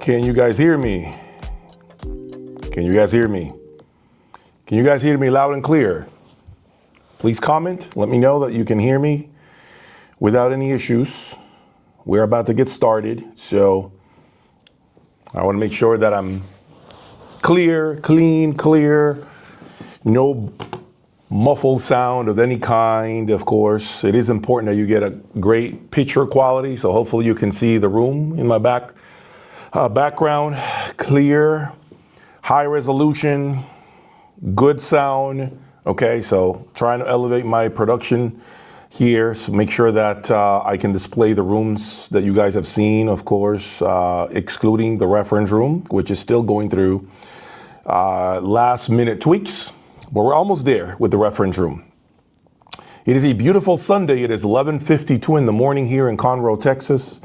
Can you guys hear me? Can you guys hear me? Can you guys hear me loud and clear? Please comment. Let me know that you can hear me without any issues. We're about to get started, so I want to make sure that I'm clear, clear, no muffled sound of any kind. Of course, it is important that you get a great picture quality, so hopefully you can see the room in my background, clear, high resolution, good sound. Okay, so trying to elevate my production here, so make sure that I can display the rooms that you guys have seen, of course, excluding the reference room, which is still going through last minute tweaks, but we're almost there with the reference room. It is a beautiful Sunday. It is 11:52 in the morning here in Conroe, Texas.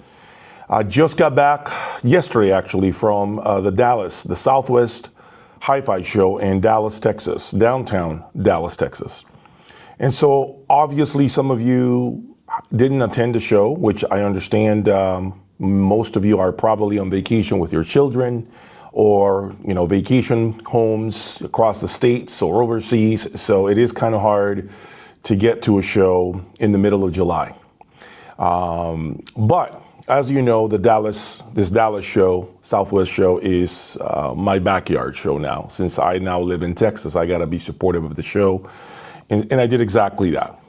I just got back yesterday, actually, from the Southwest HiFi show in Dallas, Texas, downtown Dallas, Texas. And so obviously some of you didn't attend the show, which I understand most of you are probably on vacation with your children or, you know, vacation homes across the states or overseas. So it is kind of hard to get to a show in the middle of July. But as you know, this Dallas show, Southwest show, is my backyard show now. Since I now live in Texas, I got to be supportive of the show. And I did exactly that.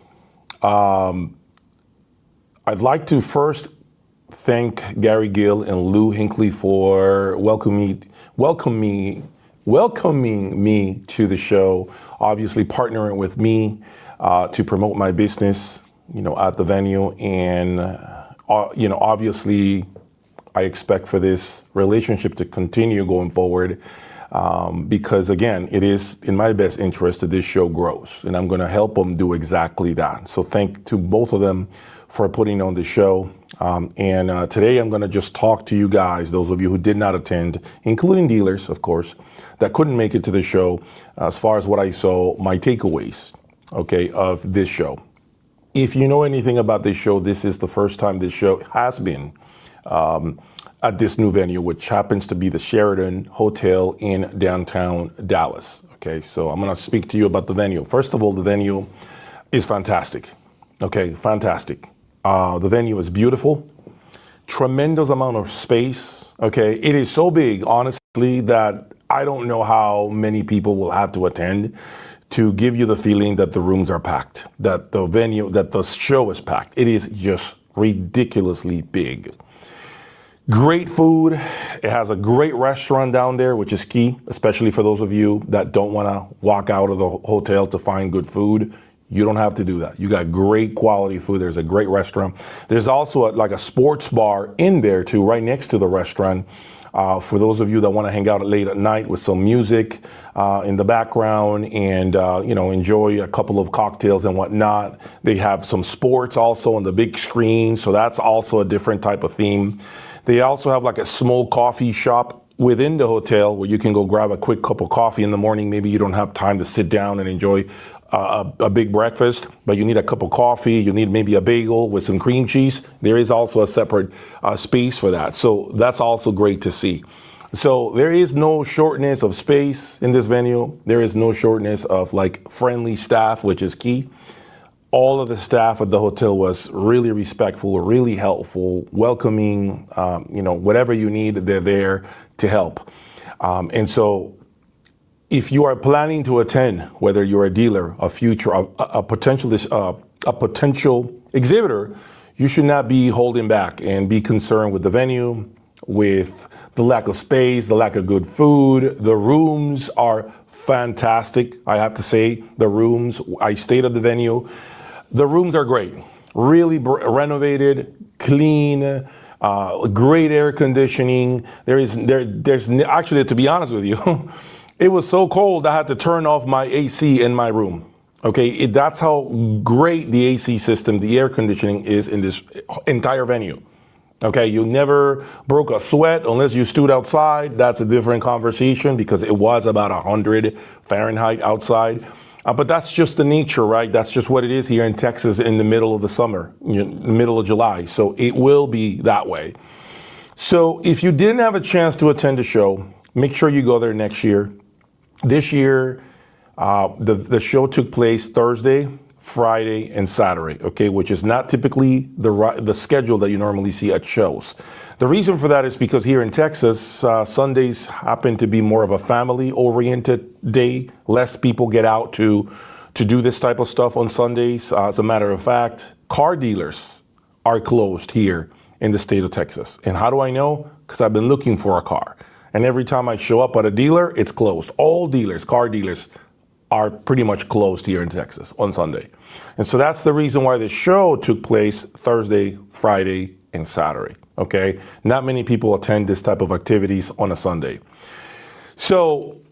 I'd like to first thank Gary Gill and Lou Hinckley for welcoming me to the show, obviously partnering with me to promote my business, you know, at the venue. And, you know, obviously I expect for this relationship to continue going forward. Because again, it is in my best interest that this show grows, and I'm going to help them do exactly that. So thank to both of them for putting on the show. And today I'm going to just talk to you guys, those of you who did not attend, including dealers, of course, that couldn't make it to the show, as far as what I saw, my takeaways, okay, of this show. If you know anything about this show, this is the first time this show has been at this new venue, which happens to be the Sheraton Hotel in downtown Dallas. Okay, so I'm going to speak to you about the venue. First of all, the venue is fantastic. Okay, fantastic. The venue is beautiful, tremendous amount of space. Okay, it is so big, honestly, that I don't know how many people will have to attend to give you the feeling that the rooms are packed, that the show is packed. It is just ridiculously big. Great food. It has a great restaurant down there, which is key, especially for those of you that don't want to walk out of the hotel to find good food. You don't have to do that. You got great quality food. There's a great restaurant. There's also like a sports bar in there too, right next to the restaurant. For those of you that want to hang out late at night with some music in the background and, enjoy a couple of cocktails and whatnot. They have some sports also on the big screen. So that's also a different type of theme. They also have like a small coffee shop within the hotel where you can go grab a quick cup of coffee in the morning. Maybe you don't have time to sit down and enjoy a big breakfast, but you need a cup of coffee. You need maybe a bagel with some cream cheese. There is also a separate space for that. So that's also great to see. So there is no shortness of space in this venue. There is no shortness of like friendly staff, which is key. All of the staff at the hotel was really respectful, really helpful, welcoming, whatever you need, they're there to help. And so if you are planning to attend, whether you're a dealer, a potential exhibitor, you should not be holding back and be concerned with the venue, with the lack of space, the lack of good food. The rooms are fantastic. I have to say, the rooms, I stayed at the venue. The rooms are great, really renovated, clean, great air conditioning. There's actually, to be honest with you, it was so cold I had to turn off my AC in my room. Okay, that's how great the AC system, the air conditioning is in this entire venue. Okay, you never broke a sweat unless you stood outside. That's a different conversation because it was about 100 Fahrenheit outside. But that's just the nature, right? That's just what it is here in Texas in the middle of the summer, middle of July. So it will be that way. So if you didn't have a chance to attend the show, make sure you go there next year. This year, the show took place Thursday, Friday, and Saturday, okay, which is not typically the schedule that you normally see at shows. The reason for that is because here in Texas, Sundays happen to be more of a family-oriented day. Less people get out to do this type of stuff on Sundays. As a matter of fact, car dealers are closed here in the state of Texas. And how do I know? Because I've been looking for a car. And every time I show up at a dealer, it's closed. All dealers, car dealers, are pretty much closed here in Texas on Sunday. And so that's the reason why the show took place Thursday, Friday, and Saturday, okay? Not many people attend this type of activities on a Sunday. So,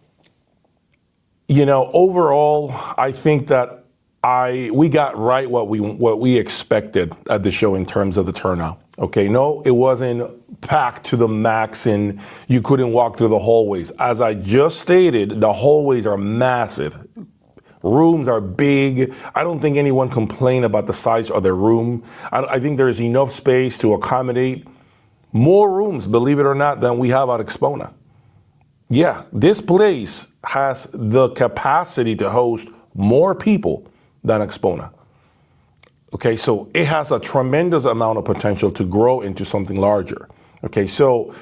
overall, I think that we got right what we expected at the show in terms of the turnout. Okay, no, it wasn't packed to the max and you couldn't walk through the hallways. As I just stated, the hallways are massive. Rooms are big. I don't think anyone complained about the size of their room. I think there is enough space to accommodate more rooms, believe it or not, than we have at Expona. Yeah, this place has the capacity to host more people than Expona. Okay, so it has a tremendous amount of potential to grow into something larger. Okay, so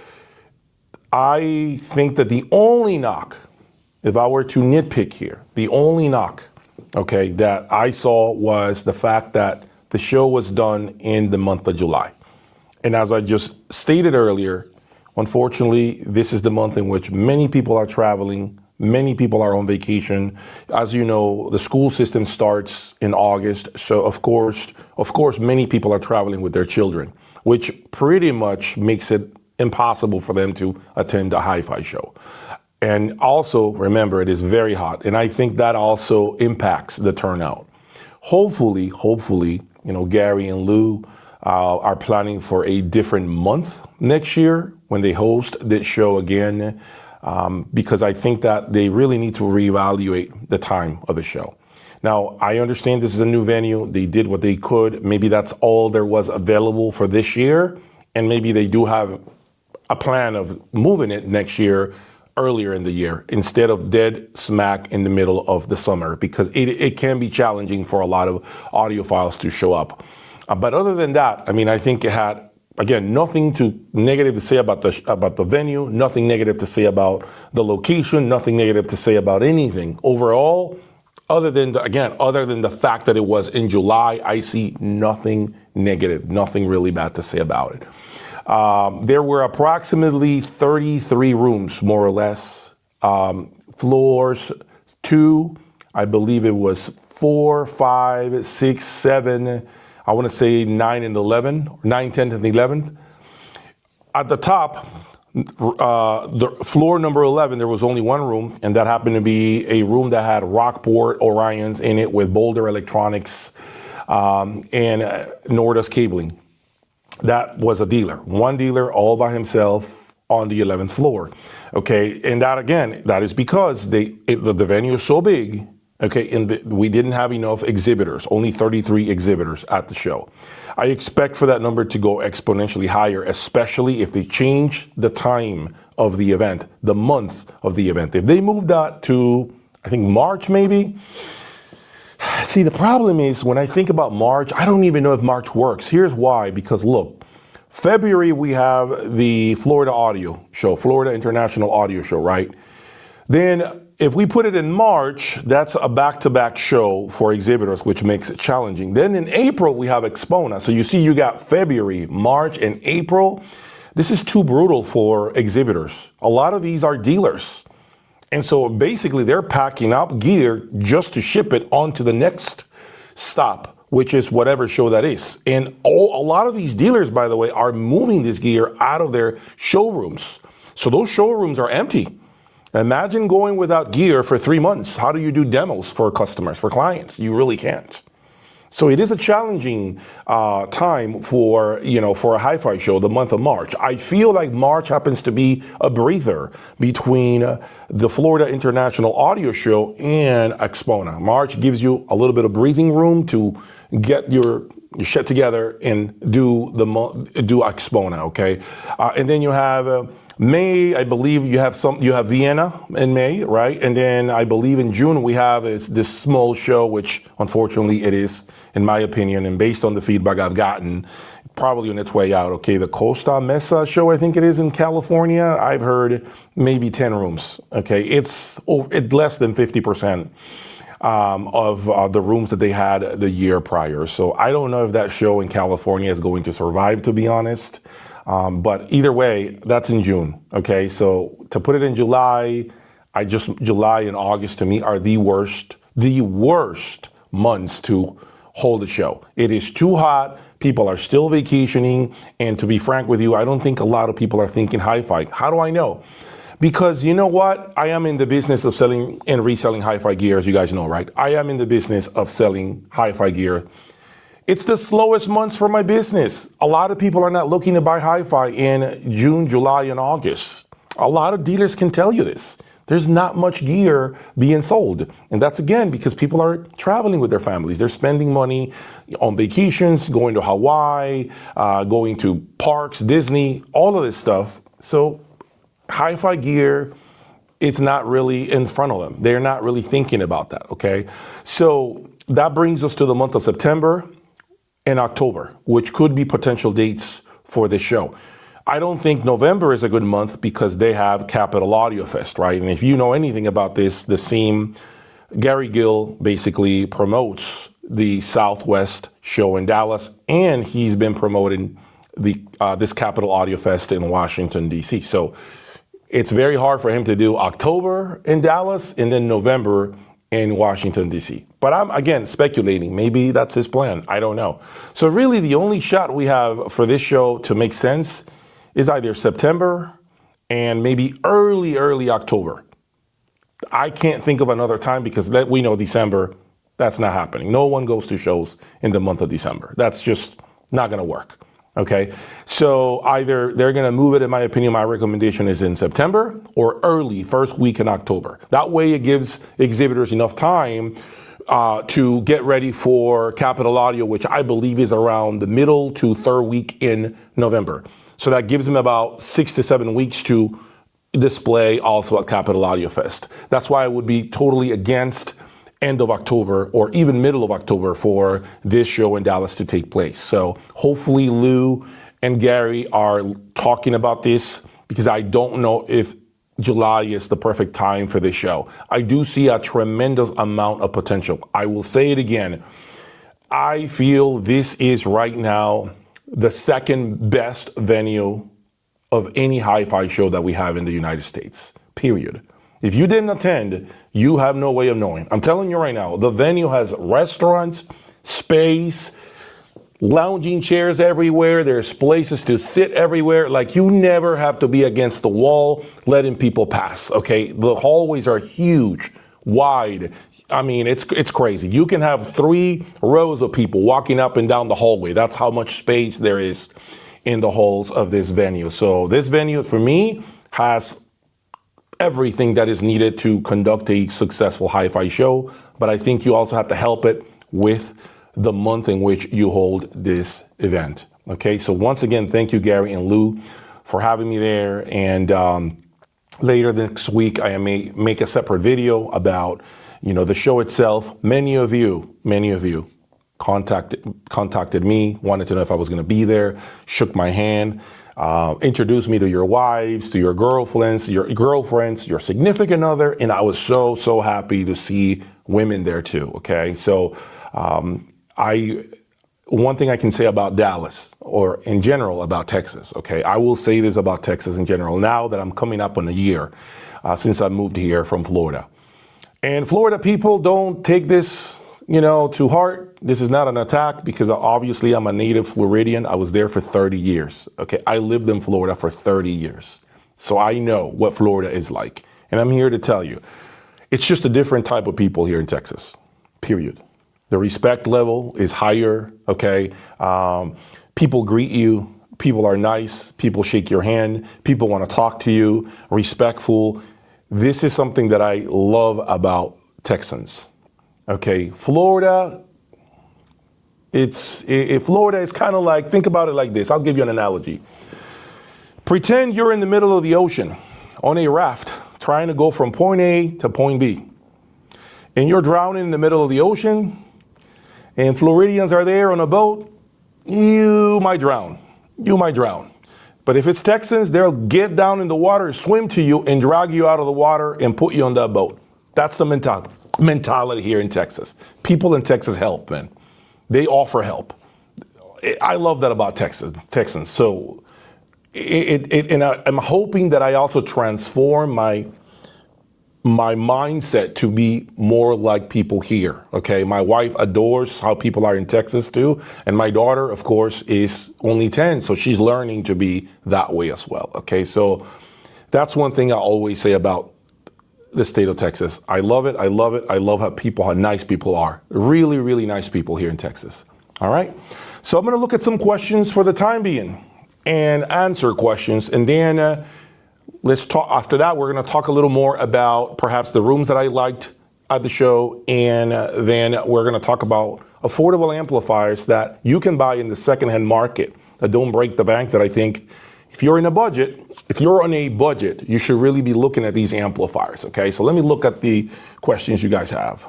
I think that the only knock, if I were to nitpick here, the only knock, okay, that I saw was the fact that the show was done in the month of July. And as I just stated earlier, unfortunately, this is the month in which many people are traveling. Many people are on vacation. As you know, the school system starts in August. So of course, many people are traveling with their children, which pretty much makes it impossible for them to attend a HiFi show. And also, remember, it is very hot. And I think that also impacts the turnout. Hopefully, Gary and Lou are planning for a different month next year when they host this show again. Because I think that they really need to reevaluate the time of the show. Now, I understand this is a new venue. They did what they could. Maybe that's all there was available for this year. And maybe they do have a plan of moving it next year, earlier in the year, instead of dead smack in the middle of the summer, because it can be challenging for a lot of audiophiles to show up. But other than that, I mean, I think it had, again, nothing negative to say about the venue, nothing negative to say about the location, nothing negative to say about anything. Overall, other than the fact that it was in July, I see nothing negative, nothing really bad to say about it. There were approximately 33 rooms, more or less. Floors 2, I believe it was 4, 5, 6, 7, I want to say 9 and 11, 9, 10, and 11th. At the top, the floor number 11, there was only one room, and that happened to be a room that had Rockport Orions in it with Boulder Electronics and Nordus cabling. That was a dealer, one dealer all by himself on the 11th floor. Okay, and that again, that is because the venue is so big. Okay, and we didn't have enough exhibitors, only 33 exhibitors at the show. I expect for that number to go exponentially higher, especially if they change the time of the event, the month of the event. If they move that to, I think, March maybe. See, the problem is when I think about March, I don't even know if March works. Here's why, because look, February we have the Florida Audio Show, Florida International Audio Show, right? Then if we put it in March, that's a back-to-back show for exhibitors, which makes it challenging. Then in April, we have Expona. So you see, you got February, March, and April. This is too brutal for exhibitors. A lot of these are dealers. And so basically, they're packing up gear just to ship it on to the next stop, which is whatever show that is. And a lot of these dealers, by the way, are moving this gear out of their showrooms. So those showrooms are empty. Imagine going without gear for 3 months. How do you do demos for customers, for clients? You really can't. So it is a challenging time for a HiFi show, the month of March. I feel like March happens to be a breather between the Florida International Audio Show and Expona. March gives you a little bit of breathing room to get your shit together and do Expona, okay? And then you have May, I believe you have Vienna in May, right? And then I believe in June we have this small show, which unfortunately it is, in my opinion, and based on the feedback I've gotten, probably on its way out. Okay, the Costa Mesa show, I think it is in California. I've heard maybe 10 rooms. Okay, it's less than 50% of the rooms that they had the year prior. So I don't know if that show in California is going to survive, to be honest. But either way, that's in June. Okay, so to put it in July, July and August to me are the worst months to hold a show. It is too hot. People are still vacationing. And to be frank with you, I don't think a lot of people are thinking HiFi. How do I know? Because you know what? I am in the business of selling and reselling HiFi gear, as you guys know, right? I am in the business of selling HiFi gear. It's the slowest months for my business. A lot of people are not looking to buy HiFi in June, July, and August. A lot of dealers can tell you this. There's not much gear being sold. And that's, again, because people are traveling with their families. They're spending money on vacations, going to Hawaii, going to parks, Disney, all of this stuff. So HiFi gear, it's not really in front of them. They're not really thinking about that, okay? So that brings us to the month of September and October, which could be potential dates for this show. I don't think November is a good month because they have Capital Audio Fest, right? And if you know anything about this, the same Gary Gill basically promotes the Southwest show in Dallas, and he's been promoting this Capital Audio Fest in Washington, D.C. So it's very hard for him to do October in Dallas and then November in Washington, D.C. But I'm, again, speculating. Maybe that's his plan. I don't know. So really, the only shot we have for this show to make sense is either September and maybe early October. I can't think of another time because we know December, that's not happening. No one goes to shows in the month of December. That's just not going to work. Okay, so either they're going to move it, in my opinion, my recommendation is in September or early first week in October. That way it gives exhibitors enough time to get ready for Capital Audio, which I believe is around the middle to third week in November. So that gives them about 6 to 7 weeks to display also at Capital Audio Fest. That's why I would be totally against end of October or even middle of October for this show in Dallas to take place. So hopefully Lou and Gary are talking about this because I don't know if July is the perfect time for this show. I do see a tremendous amount of potential. I will say it again. I feel this is right now the second best venue of any hi-fi show that we have in the United States, period. If you didn't attend, you have no way of knowing. I'm telling you right now, the venue has restaurants, space, lounging chairs everywhere. There's places to sit everywhere. Like, you never have to be against the wall letting people pass, okay? The hallways are huge, wide. I mean, it's crazy. You can have 3 rows of people walking up and down the hallway. That's how much space there is in the halls of this venue. So this venue, for me, has everything that is needed to conduct a successful hi-fi show. But I think you also have to help it with the month in which you hold this event. Okay, so once again, thank you, Gary and Lou, for having me there. And later next week, I may make a separate video about, the show itself. Many of you contacted me, wanted to know if I was going to be there, shook my hand, introduced me to your wives, to your girlfriends, your significant other, and I was so happy to see women there too. Okay, so one thing I can say about Dallas, or in general about Texas, okay, I will say this about Texas in general now that I'm coming up on a year since I moved here from Florida. And Florida people, don't take this, to heart. This is not an attack, because obviously I'm a native Floridian. I was there for 30 years. Okay, I lived in Florida for 30 years. So I know what Florida is like. And I'm here to tell you, it's just a different type of people here in Texas, period. The respect level is higher, okay? People greet you. People are nice. People shake your hand. People want to talk to you, respectful. This is something that I love about Texans. Okay, Florida, Florida is kind of like, think about it like this. I'll give you an analogy. Pretend you're in the middle of the ocean on a raft trying to go from point A to point B. And you're drowning in the middle of the ocean, and Floridians are there on a boat. You might drown. But if it's Texans, they'll get down in the water, swim to you, and drag you out of the water and put you on that boat. That's the mentality here in Texas. People in Texas help, man. They offer help. I love that about Texans. So and I'm hoping that I also transform my mindset to be more like people here. Okay, my wife adores how people are in Texas too, and my daughter, of course, is only 10, so she's learning to be that way as well. Okay, so that's one thing I always say about the state of Texas. I love it. I love how nice people are. Really, really nice people here in Texas. All right, so I'm going to look at some questions for the time being and answer questions, and then let's talk. After that, we're going to talk a little more about perhaps the rooms that I liked at the show, and then we're going to talk about affordable amplifiers that you can buy in the secondhand market that don't break the bank. That I think, if you're on a budget, you should really be looking at these amplifiers. Okay, so let me look at the questions you guys have.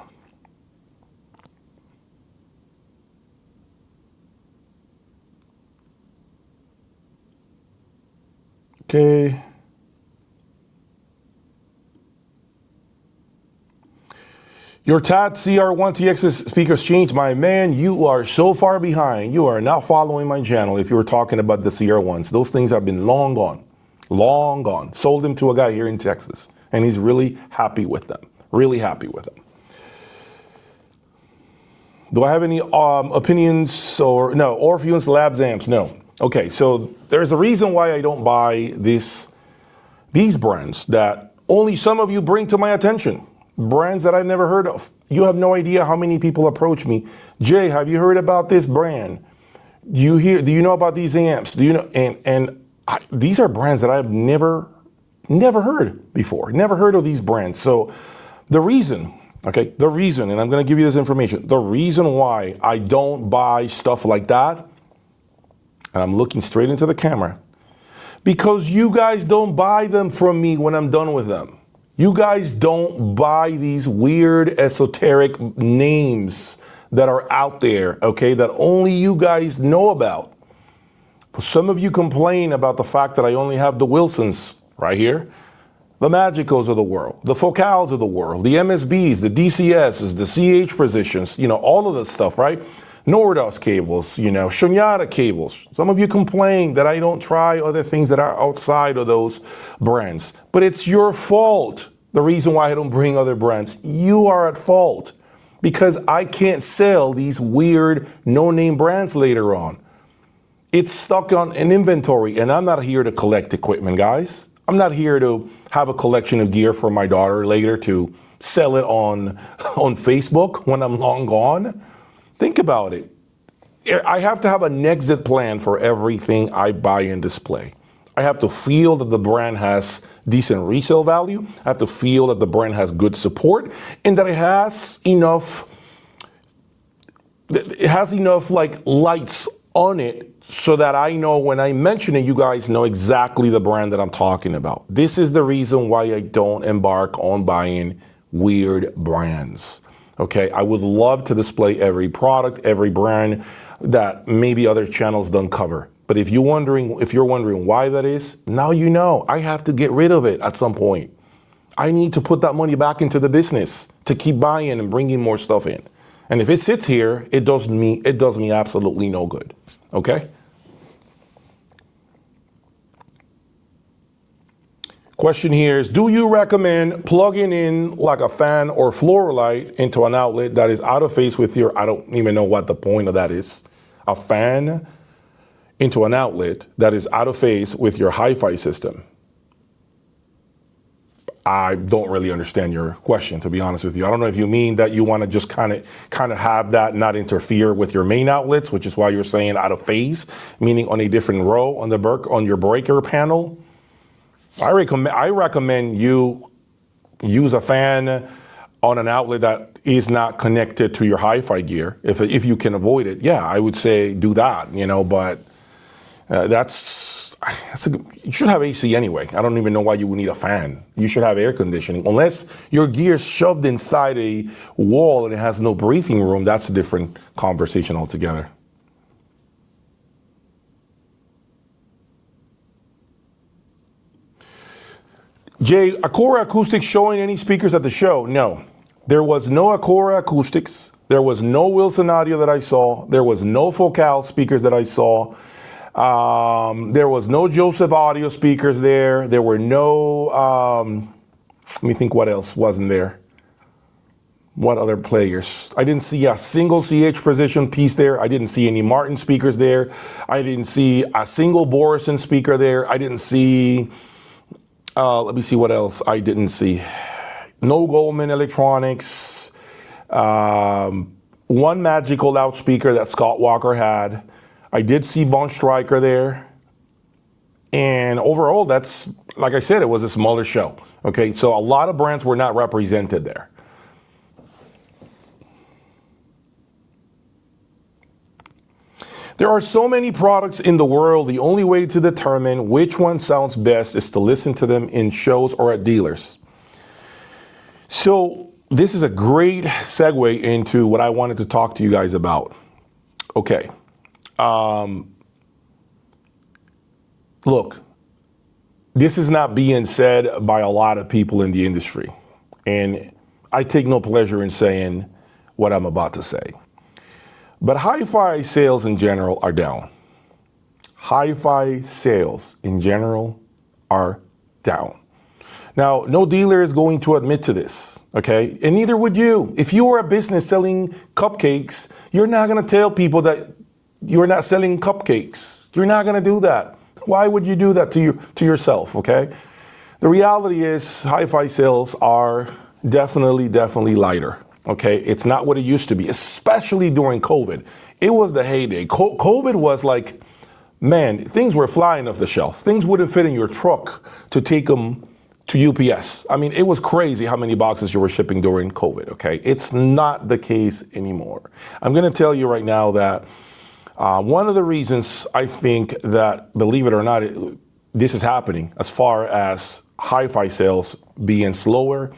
Okay. Your TAT CR1TX speakers changed. My man, you are so far behind. You are not following my channel if you were talking about the CR1s. Those things have been long gone. Long gone. Sold them to a guy here in Texas, and he's really happy with them. Really happy with them. Do I have any opinions or no? Orpheus Labs amps? No. Okay, so there's a reason why I don't buy these brands that only some of you bring to my attention. Brands that I've never heard of. You have no idea how many people approach me. Jay, have you heard about this brand? Do you know about these amps? Do you know? These are brands that I've never heard before. Never heard of these brands. So the reason, and I'm going to give you this information. The reason why I don't buy stuff like that, and I'm looking straight into the camera, because you guys don't buy them from me when I'm done with them. You guys don't buy these weird esoteric names that are out there, okay, that only you guys know about. Some of you complain about the fact that I only have the Wilsons right here, the Magicos of the world, the Focals of the world, the MSBs, the DCSs, the CH positions, all of this stuff, right? Nordos cables, Shunyata cables. Some of you complain that I don't try other things that are outside of those brands, but it's your fault. The reason why I don't bring other brands, you are at fault because I can't sell these weird no-name brands later on. It's stuck on an inventory, and I'm not here to collect equipment, guys. I'm not here to have a collection of gear for my daughter later to sell it on Facebook when I'm long gone. Think about it. I have to have an exit plan for everything I buy and display. I have to feel that the brand has decent resale value. I have to feel that the brand has good support and that it has enough like lights on it so that I know when I mention it, you guys know exactly the brand that I'm talking about. This is the reason why I don't embark on buying weird brands. Okay, I would love to display every product, every brand that maybe other channels don't cover. But if you're wondering why that is, now you know. I have to get rid of it at some point. I need to put that money back into the business to keep buying and bringing more stuff in. And if it sits here, it does me absolutely no good. Okay? Question here is, do you recommend plugging in like a fan or floor light into an outlet that is out of phase with your, I don't even know what the point of that is, a fan into an outlet that is out of phase with your HiFi system? I don't really understand your question, to be honest with you. I don't know if you mean that you want to just kind of have that not interfere with your main outlets, which is why you're saying out of phase, meaning on a different row on your breaker panel. I recommend you use a fan on an outlet that is not connected to your HiFi gear. If you can avoid it, yeah, I would say do that, but you should have AC anyway. I don't even know why you would need a fan. You should have air conditioning. Unless your gear's shoved inside a wall and it has no breathing room, that's a different conversation altogether. Jay, Acora Acoustics showing any speakers at the show? No. There was no Acora Acoustics. There was no Wilson Audio that I saw. There was no Focal speakers that I saw. There was no Joseph Audio speakers there. There were no, let me think what else wasn't there. What other players? I didn't see a single CH Precision piece there. I didn't see any Martin speakers there. I didn't see a single Borison speaker there. I didn't see... let me see what else I didn't see. No Goldman Electronics. One magical loudspeaker that Scott Walker had. I did see Von Stryker there. And overall, that's, like I said, it was a smaller show. Okay, so a lot of brands were not represented there. There are so many products in the world. The only way to determine which one sounds best is to listen to them in shows or at dealers. So this is a great segue into what I wanted to talk to you guys about. Okay. Look, this is not being said by a lot of people in the industry. And I take no pleasure in saying what I'm about to say. But HiFi sales in general are down. HiFi sales in general are down. Now, no dealer is going to admit to this, okay? And neither would you. If you are a business selling cupcakes, you're not going to tell people that you're not selling cupcakes. You're not going to do that. Why would you do that to yourself, okay? The reality is HiFi sales are definitely lighter. Okay, it's not what it used to be, especially during COVID. It was the heyday. COVID was like, man, things were flying off the shelf. Things wouldn't fit in your truck to take them to UPS. I mean, it was crazy how many boxes you were shipping during COVID, okay? It's not the case anymore. I'm gonna tell you right now that one of the reasons I think that, believe it or not, this is happening as far as HiFi sales being slower.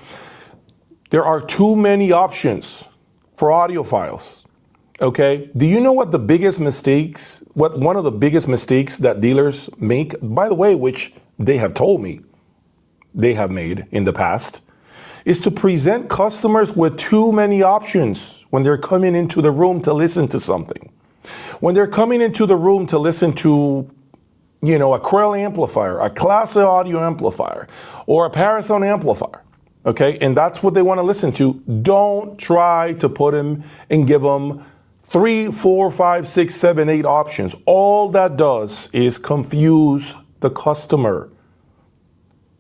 There are too many options for audiophiles, okay? Do you know what one of the biggest mistakes that dealers make, by the way, which they have told me they have made in the past, is to present customers with too many options when they're coming into the room to listen to something. When they're coming into the room to listen to, a Krell amplifier, a Class A audio amplifier, or a Parasound amplifier, okay? And that's what they want to listen to. Don't try to put them and give them 3, 4, 5, 6, 7, 8 options. All that does is confuse the customer,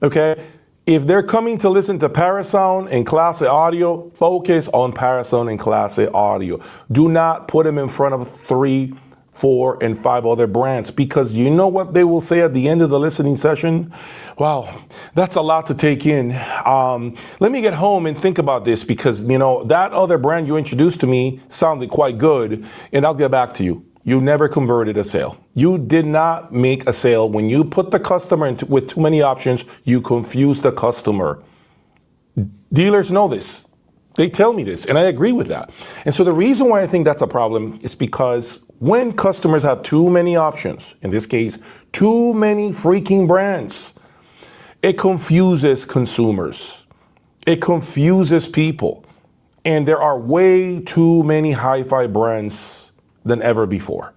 okay? If they're coming to listen to Parasound and Class A audio, focus on Parasound and Class A audio. Do not put them in front of 3, 4, and 5 other brands, because you know what they will say at the end of the listening session? Wow, that's a lot to take in. Let me get home and think about this, because that other brand you introduced to me sounded quite good, and I'll get back to you. You never converted a sale. You did not make a sale. When you put the customer with too many options, you confuse the customer. Dealers know this. They tell me this, and I agree with that. And so the reason why I think that's a problem is because when customers have too many options, in this case, too many freaking brands, it confuses consumers. It confuses people. And there are way too many HiFi brands than ever before.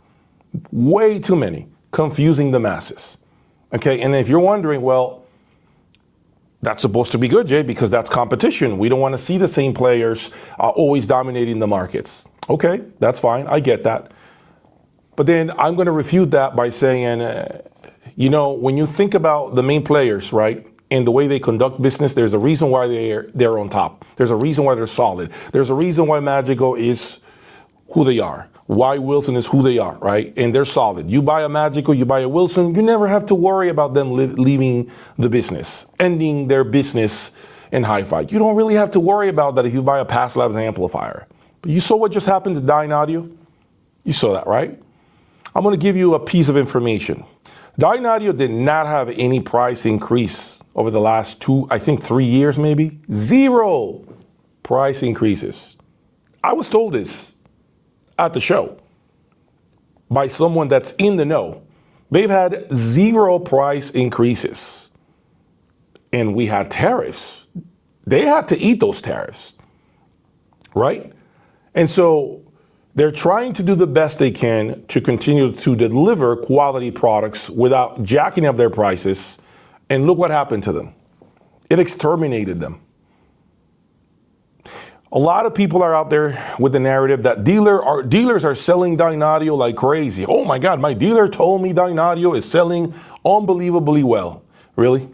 Way too many, confusing the masses. Okay, and if you're wondering, well, that's supposed to be good, Jay, because that's competition. We don't want to see the same players always dominating the markets. Okay, that's fine. I get that. But then I'm going to refute that by saying, when you think about the main players, right, and the way they conduct business, there's a reason why they're on top. There's a reason why they're solid. There's a reason why Magico is who they are. Why Wilson is who they are, right? And they're solid. You buy a Magico, you buy a Wilson, you never have to worry about them leaving the business, ending their business in HiFi. You don't really have to worry about that if you buy a Past Labs amplifier. But you saw what just happened to Dyne Audio? You saw that, right? I'm going to give you a piece of information. Dyne Audio did not have any price increase over the last 3 years maybe. 0 price increases. I was told this at the show by someone that's in the know. They've had 0 price increases. And we had tariffs. They had to eat those tariffs, right? And so they're trying to do the best they can to continue to deliver quality products without jacking up their prices. And look what happened to them. It exterminated them. A lot of people are out there with the narrative that dealers are selling Dyne Audio like crazy. Oh my God, my dealer told me Dyne Audio is selling unbelievably well. Really?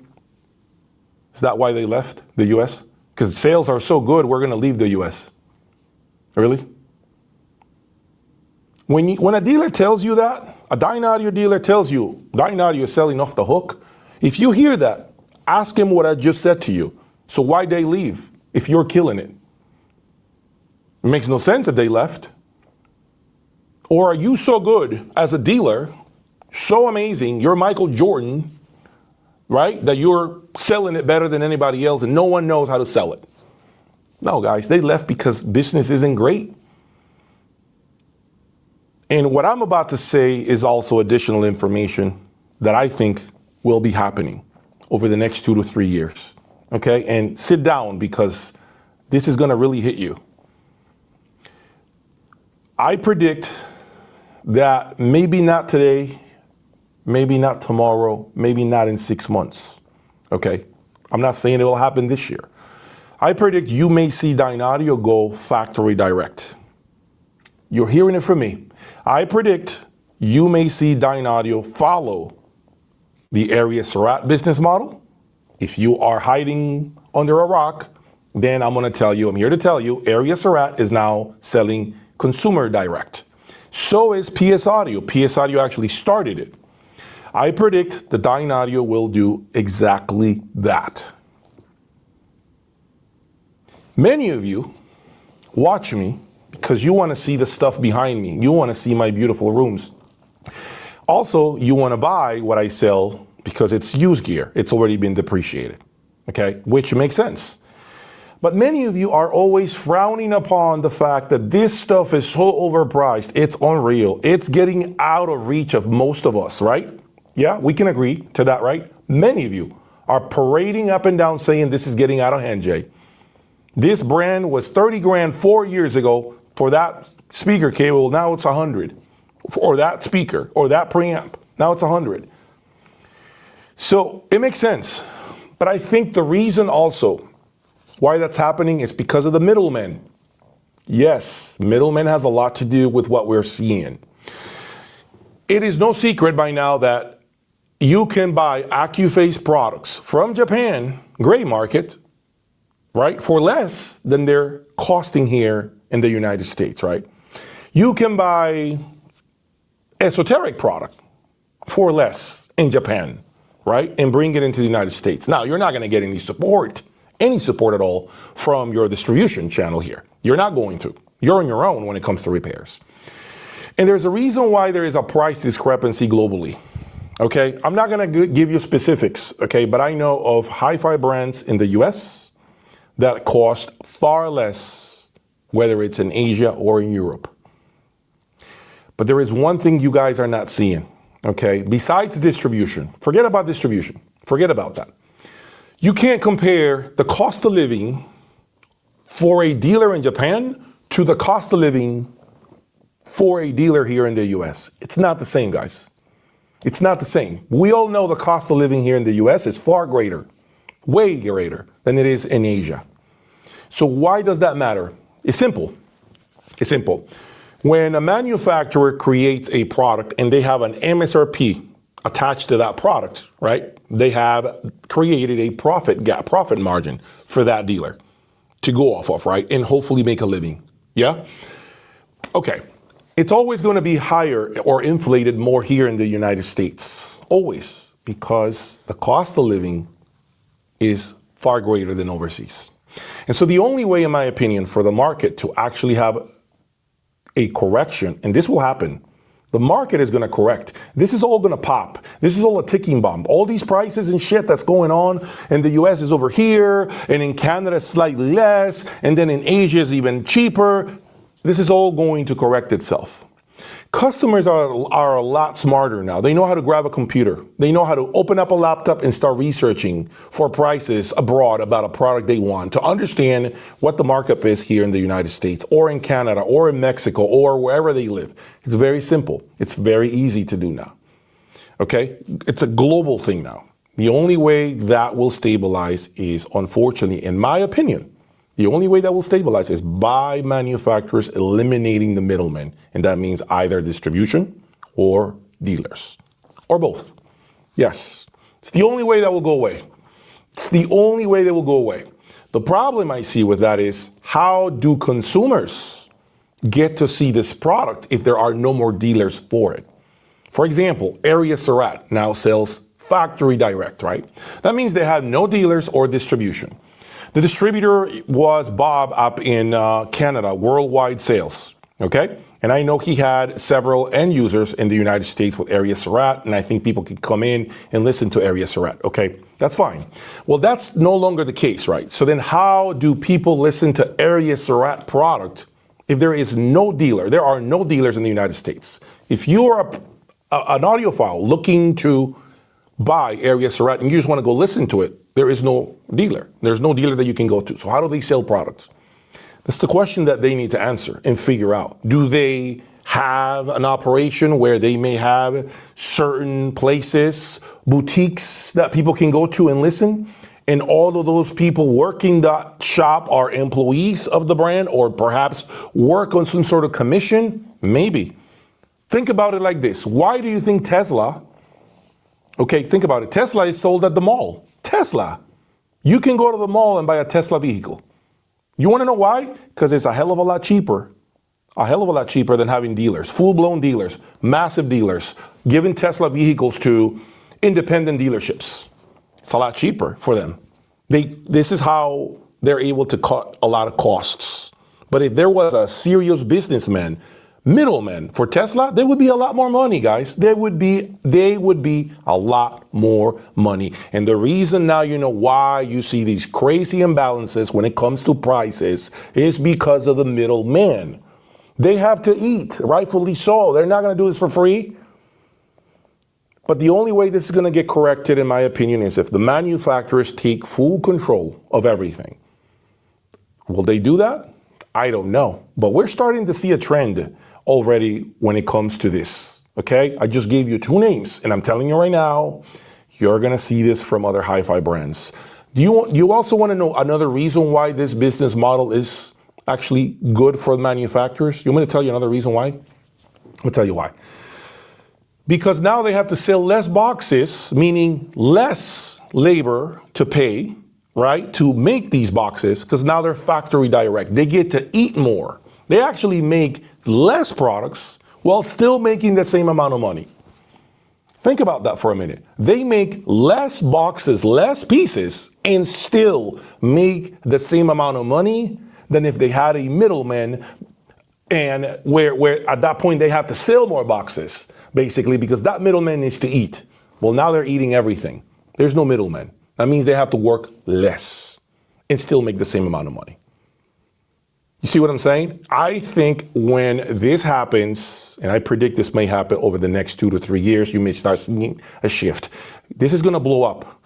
Is that why they left the US? Because sales are so good, we're going to leave the US. Really? When a dealer tells you that, a Dyne Audio dealer tells you Dyne Audio is selling off the hook, if you hear that, ask him what I just said to you. So why'd they leave if you're killing it? It makes no sense that they left. Or are you so good as a dealer, so amazing, you're Michael Jordan, right, that you're selling it better than anybody else and no one knows how to sell it? No, guys, they left because business isn't great. And what I'm about to say is also additional information that I think will be happening over the next 2 to 3 years. Okay? And sit down, because this is going to really hit you. I predict that maybe not today, maybe not tomorrow, maybe not in 6 months. Okay? I'm not saying it will happen this year. I predict you may see Dyne Audio go factory direct. You're hearing it from me. I predict you may see Dyne Audio follow the Area Surratt business model. If you are hiding under a rock, then I'm here to tell you, Area Surratt is now selling consumer direct. So is PS Audio. PS Audio actually started it. I predict the Dyne Audio will do exactly that. Many of you watch me because you want to see the stuff behind me. You want to see my beautiful rooms. Also, you want to buy what I sell because it's used gear. It's already been depreciated, okay? Which makes sense. But many of you are always frowning upon the fact that this stuff is so overpriced. It's unreal. It's getting out of reach of most of us, right? Yeah, we can agree to that, right? Many of you are parading up and down saying this is getting out of hand, Jay. This brand was 30 grand 4 years ago for that speaker cable. Now it's 100. Or that speaker or that preamp. Now it's 100. So it makes sense. But I think the reason also why that's happening is because of the middlemen. Yes, middlemen has a lot to do with what we're seeing. It is no secret by now that you can buy AccuPhase products from Japan, gray market, right, for less than they're costing here in the United States, right? You can buy esoteric product for less in Japan, right, and bring it into the United States. Now, you're not going to get any support at all from your distribution channel here. You're not going to. You're on your own when it comes to repairs. And there's a reason why there is a price discrepancy globally. Okay, I'm not going to give you specifics, okay, but I know of HiFi brands in the US that cost far less, whether it's in Asia or in Europe. But there is one thing you guys are not seeing, okay, besides distribution. Forget about distribution. Forget about that. You can't compare the cost of living for a dealer in Japan to the cost of living for a dealer here in the US. It's not the same, guys. It's not the same. We all know the cost of living here in the US is far greater, way greater than it is in Asia. So why does that matter? It's simple. It's simple. When a manufacturer creates a product and they have an MSRP attached to that product, right? They have created a profit gap, profit margin for that dealer to go off of, right? And hopefully make a living. Yeah? Okay. It's always going to be higher or inflated more here in the United States. Always. Because the cost of living is far greater than overseas. And so the only way, in my opinion, for the market to actually have a correction, and this will happen, the market is going to correct. This is all going to pop. This is all a ticking bomb. All these prices and shit that's going on in the US is over here, and in Canada slightly less, and then in Asia is even cheaper. This is all going to correct itself. Customers are a lot smarter now. They know how to grab a computer. They know how to open up a laptop and start researching for prices abroad about a product they want, to understand what the markup is here in the United States or in Canada or in Mexico or wherever they live. It's very simple. It's very easy to do now. Okay? It's a global thing now. The only way that will stabilize is, unfortunately, in my opinion, the only way that will stabilize is by manufacturers eliminating the middlemen. And that means either distribution or dealers or both. Yes, it's the only way that will go away. It's the only way that will go away. The problem I see with that is, how do consumers get to see this product if there are no more dealers for it? For example, Area Surat now sells factory direct, right? That means they have no dealers or distribution. The distributor was Bob up in Canada, Worldwide Sales, okay? And I know he had several end users in the United States with Area Surat, and I think people could come in and listen to Area Surat, okay? That's fine. Well, that's no longer the case, right? So then how do people listen to Area Surat product if there is no dealer? There are no dealers in the United States. If you are an audiophile looking to buy Area Surat and you just want to go listen to it, there is no dealer. There's no dealer that you can go to. So how do they sell products? That's the question that they need to answer and figure out. Do they have an operation where they may have certain places, boutiques that people can go to and listen? And all of those people working that shop are employees of the brand, or perhaps work on some sort of commission? Maybe. Think about it like this. Why do you think Tesla, okay, think about it. Tesla is sold at the mall. Tesla. You can go to the mall and buy a Tesla vehicle. You want to know why? Because it's a hell of a lot cheaper. A hell of a lot cheaper than having dealers, full-blown dealers, massive dealers, giving Tesla vehicles to independent dealerships. It's a lot cheaper for them. This is how they're able to cut a lot of costs. But if there was a serious businessman, middleman for Tesla, there would be a lot more money, guys. They would be a lot more money. And the reason now you know why you see these crazy imbalances when it comes to prices is because of the middleman. They have to eat, rightfully so. They're not going to do this for free. But the only way this is going to get corrected, in my opinion, is if the manufacturers take full control of everything. Will they do that? I don't know. But we're starting to see a trend already when it comes to this. Okay? I just gave you two names, and I'm telling you right now, you're going to see this from other hi-fi brands. You also want to know another reason why this business model is actually good for the manufacturers? You want me to tell you another reason why? I'll tell you why. Because now they have to sell less boxes, meaning less labor to pay, right, to make these boxes, because now they're factory direct. They get to eat more. They actually make less products while still making the same amount of money. Think about that for a minute. They make less boxes, less pieces, and still make the same amount of money than if they had a middleman, and where at that point they have to sell more boxes, basically, because that middleman needs to eat. Well, now they're eating everything. There's no middleman. That means they have to work less and still make the same amount of money. You see what I'm saying? I think when this happens, and I predict this may happen over the next 2 to 3 years, you may start seeing a shift. This is going to blow up.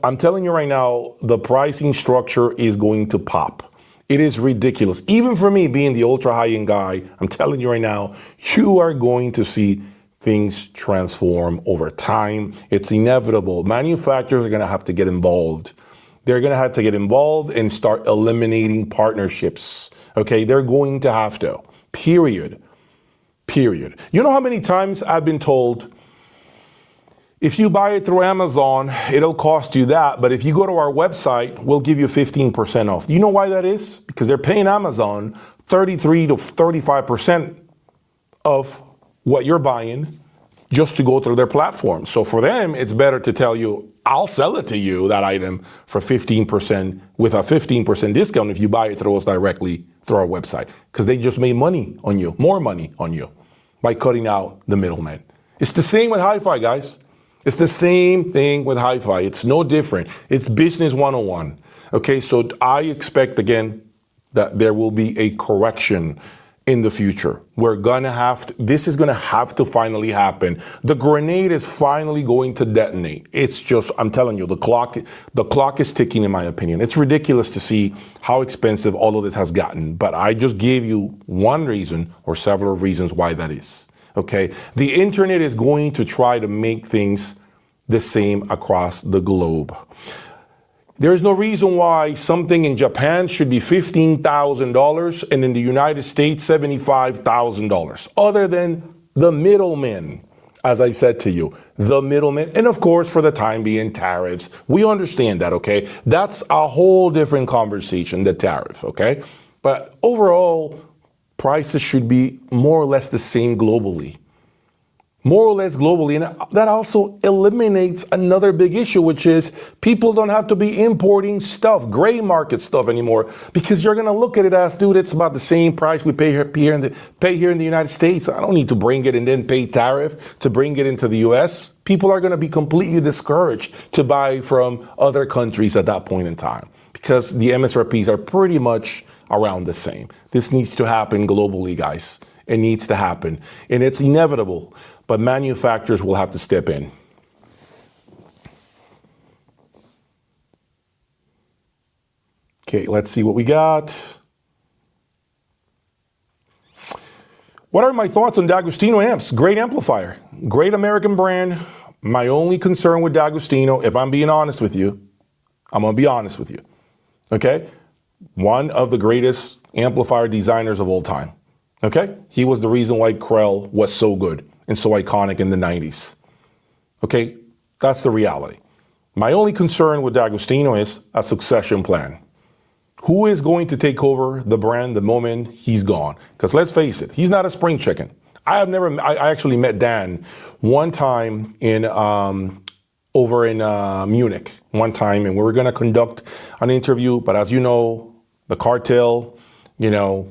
I'm telling you right now, the pricing structure is going to pop. It is ridiculous. Even for me, being the ultra high-end guy, I'm telling you right now, you are going to see things transform over time. It's inevitable. Manufacturers are going to have to get involved. They're going to have to get involved and start eliminating partnerships. Okay, they're going to have to. Period. Period. You know how many times I've been told, if you buy it through Amazon, it'll cost you that. But if you go to our website, we'll give you 15% off. You know why that is? Because they're paying Amazon 33 to 35% of what you're buying just to go through their platform. So for them, it's better to tell you, I'll sell it to you, that item, for 15% with a 15% discount if you buy it through us directly through our website. Because they just made money on you, more money on you, by cutting out the middleman. It's the same with HiFi, guys. It's the same thing with HiFi. It's no different. It's business 101. Okay, so I expect, again, that there will be a correction in the future. We're gonna have to, this is gonna have to finally happen. The grenade is finally going to detonate. It's just, I'm telling you, the clock is ticking, in my opinion. It's ridiculous to see how expensive all of this has gotten, but I just gave you one reason or several reasons why that is. Okay, the internet is going to try to make things the same across the globe. There is no reason why something in Japan should be $15,000 and in the United States $75,000, other than the middlemen, as I said to you, the middlemen. And of course, for the time being, tariffs. We understand that, okay? That's a whole different conversation, the tariff, okay? But overall, prices should be more or less the same globally. More or less globally, and that also eliminates another big issue, which is people don't have to be importing stuff, gray market stuff anymore, because you're gonna look at it as, dude, it's about the same price we pay here in the United States. I don't need to bring it and then pay tariff to bring it into the US. People are gonna be completely discouraged to buy from other countries at that point in time, because the MSRPs are pretty much around the same. This needs to happen globally, guys. It needs to happen, and it's inevitable. But manufacturers will have to step in. Okay, let's see what we got. What are my thoughts on D'Agostino amps? Great amplifier, great American brand. My only concern with D'Agostino, if I'm being honest with you, I'm gonna be honest with you, okay? One of the greatest amplifier designers of all time, okay? He was the reason why Krell was so good and so iconic in the 90s. Okay, that's the reality. My only concern with D'Agostino is a succession plan. Who is going to take over the brand the moment he's gone? Because let's face it, he's not a spring chicken. I actually met Dan one time in over in Munich one time, and we were gonna conduct an interview, but as you know, the cartel,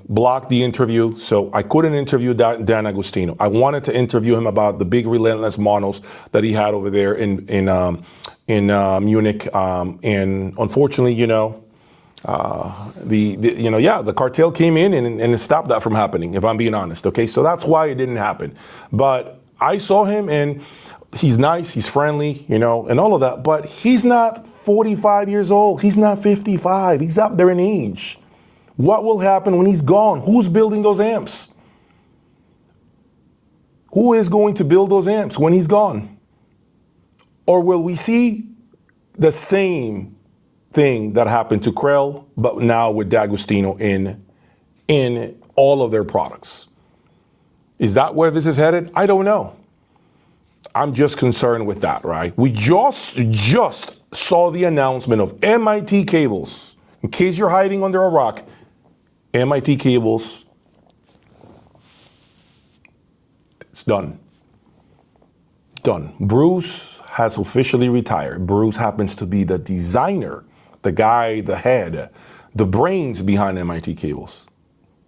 blocked the interview, so I couldn't interview Dan Agostino. I wanted to interview him about the big relentless monos that he had over there in Munich, and unfortunately, the cartel came in and stopped that from happening, if I'm being honest. Okay, so that's why it didn't happen. But I saw him, and he's nice, he's friendly, and all of that. But he's not 45 years old. He's not 55. He's up there in age. What will happen when he's gone? Who's building those amps? Who is going to build those amps when he's gone? Or will we see the same thing that happened to Krell, but now with D'Agostino in all of their products? Is that where this is headed? I don't know. I'm just concerned with that, right? We just saw the announcement of MIT cables. In case you're hiding under a rock, MIT cables, it's done. Done. Bruce has officially retired. Bruce happens to be the designer, the guy, the head, the brains behind MIT cables.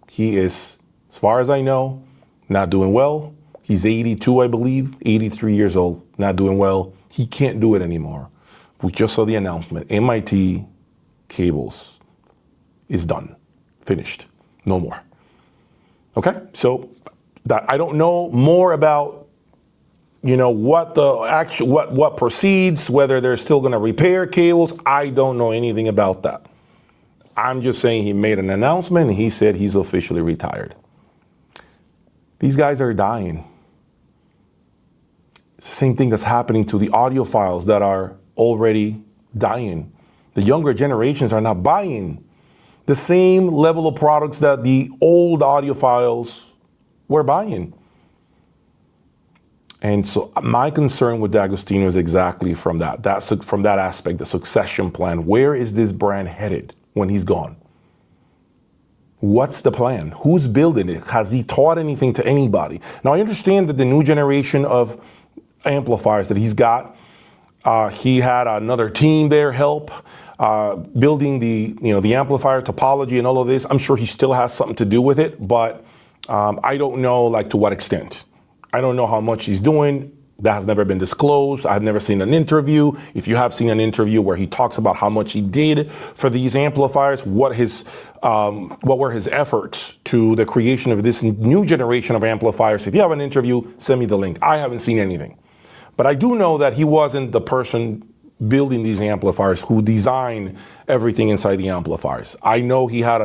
He is, as far as I know, not doing well. He's 82, I believe, 83 years old, not doing well. He can't do it anymore. We just saw the announcement. MIT cables is done, finished, no more. Okay, so that I don't know more about, what the actual, what proceeds, whether they're still going to repair cables. I don't know anything about that. I'm just saying he made an announcement and he said he's officially retired. These guys are dying. It's the same thing that's happening to the audiophiles that are already dying. The younger generations are not buying the same level of products that the old audiophiles were buying. And so my concern with D'Agostino is exactly from that aspect, the succession plan. Where is this brand headed when he's gone? What's the plan? Who's building it? Has he taught anything to anybody? Now, I understand that the new generation of amplifiers that he's got, he had another team there help building the amplifier topology and all of this. I'm sure he still has something to do with it, but I don't know to what extent. I don't know how much he's doing. That has never been disclosed. I've never seen an interview. If you have seen an interview where he talks about how much he did for these amplifiers, what were his efforts to the creation of this new generation of amplifiers. If you have an interview, send me the link. I haven't seen anything. But I do know that he wasn't the person building these amplifiers who designed everything inside the amplifiers. I know he had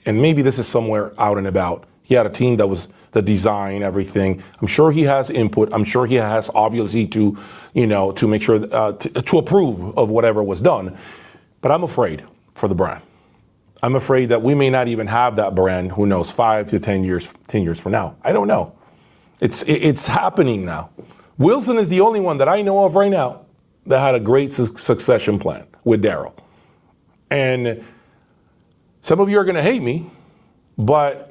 and maybe this is somewhere out and about, he had a team that was the design, everything. I'm sure he has input. I'm sure he has obviously to make sure to approve of whatever was done. But I'm afraid for the brand. I'm afraid that we may not even have that brand. Who knows? 5 to 10 years from now. I don't know. It's happening now. Wilson is the only one that I know of right now that had a great succession plan with Daryl. And some of you are going to hate me, but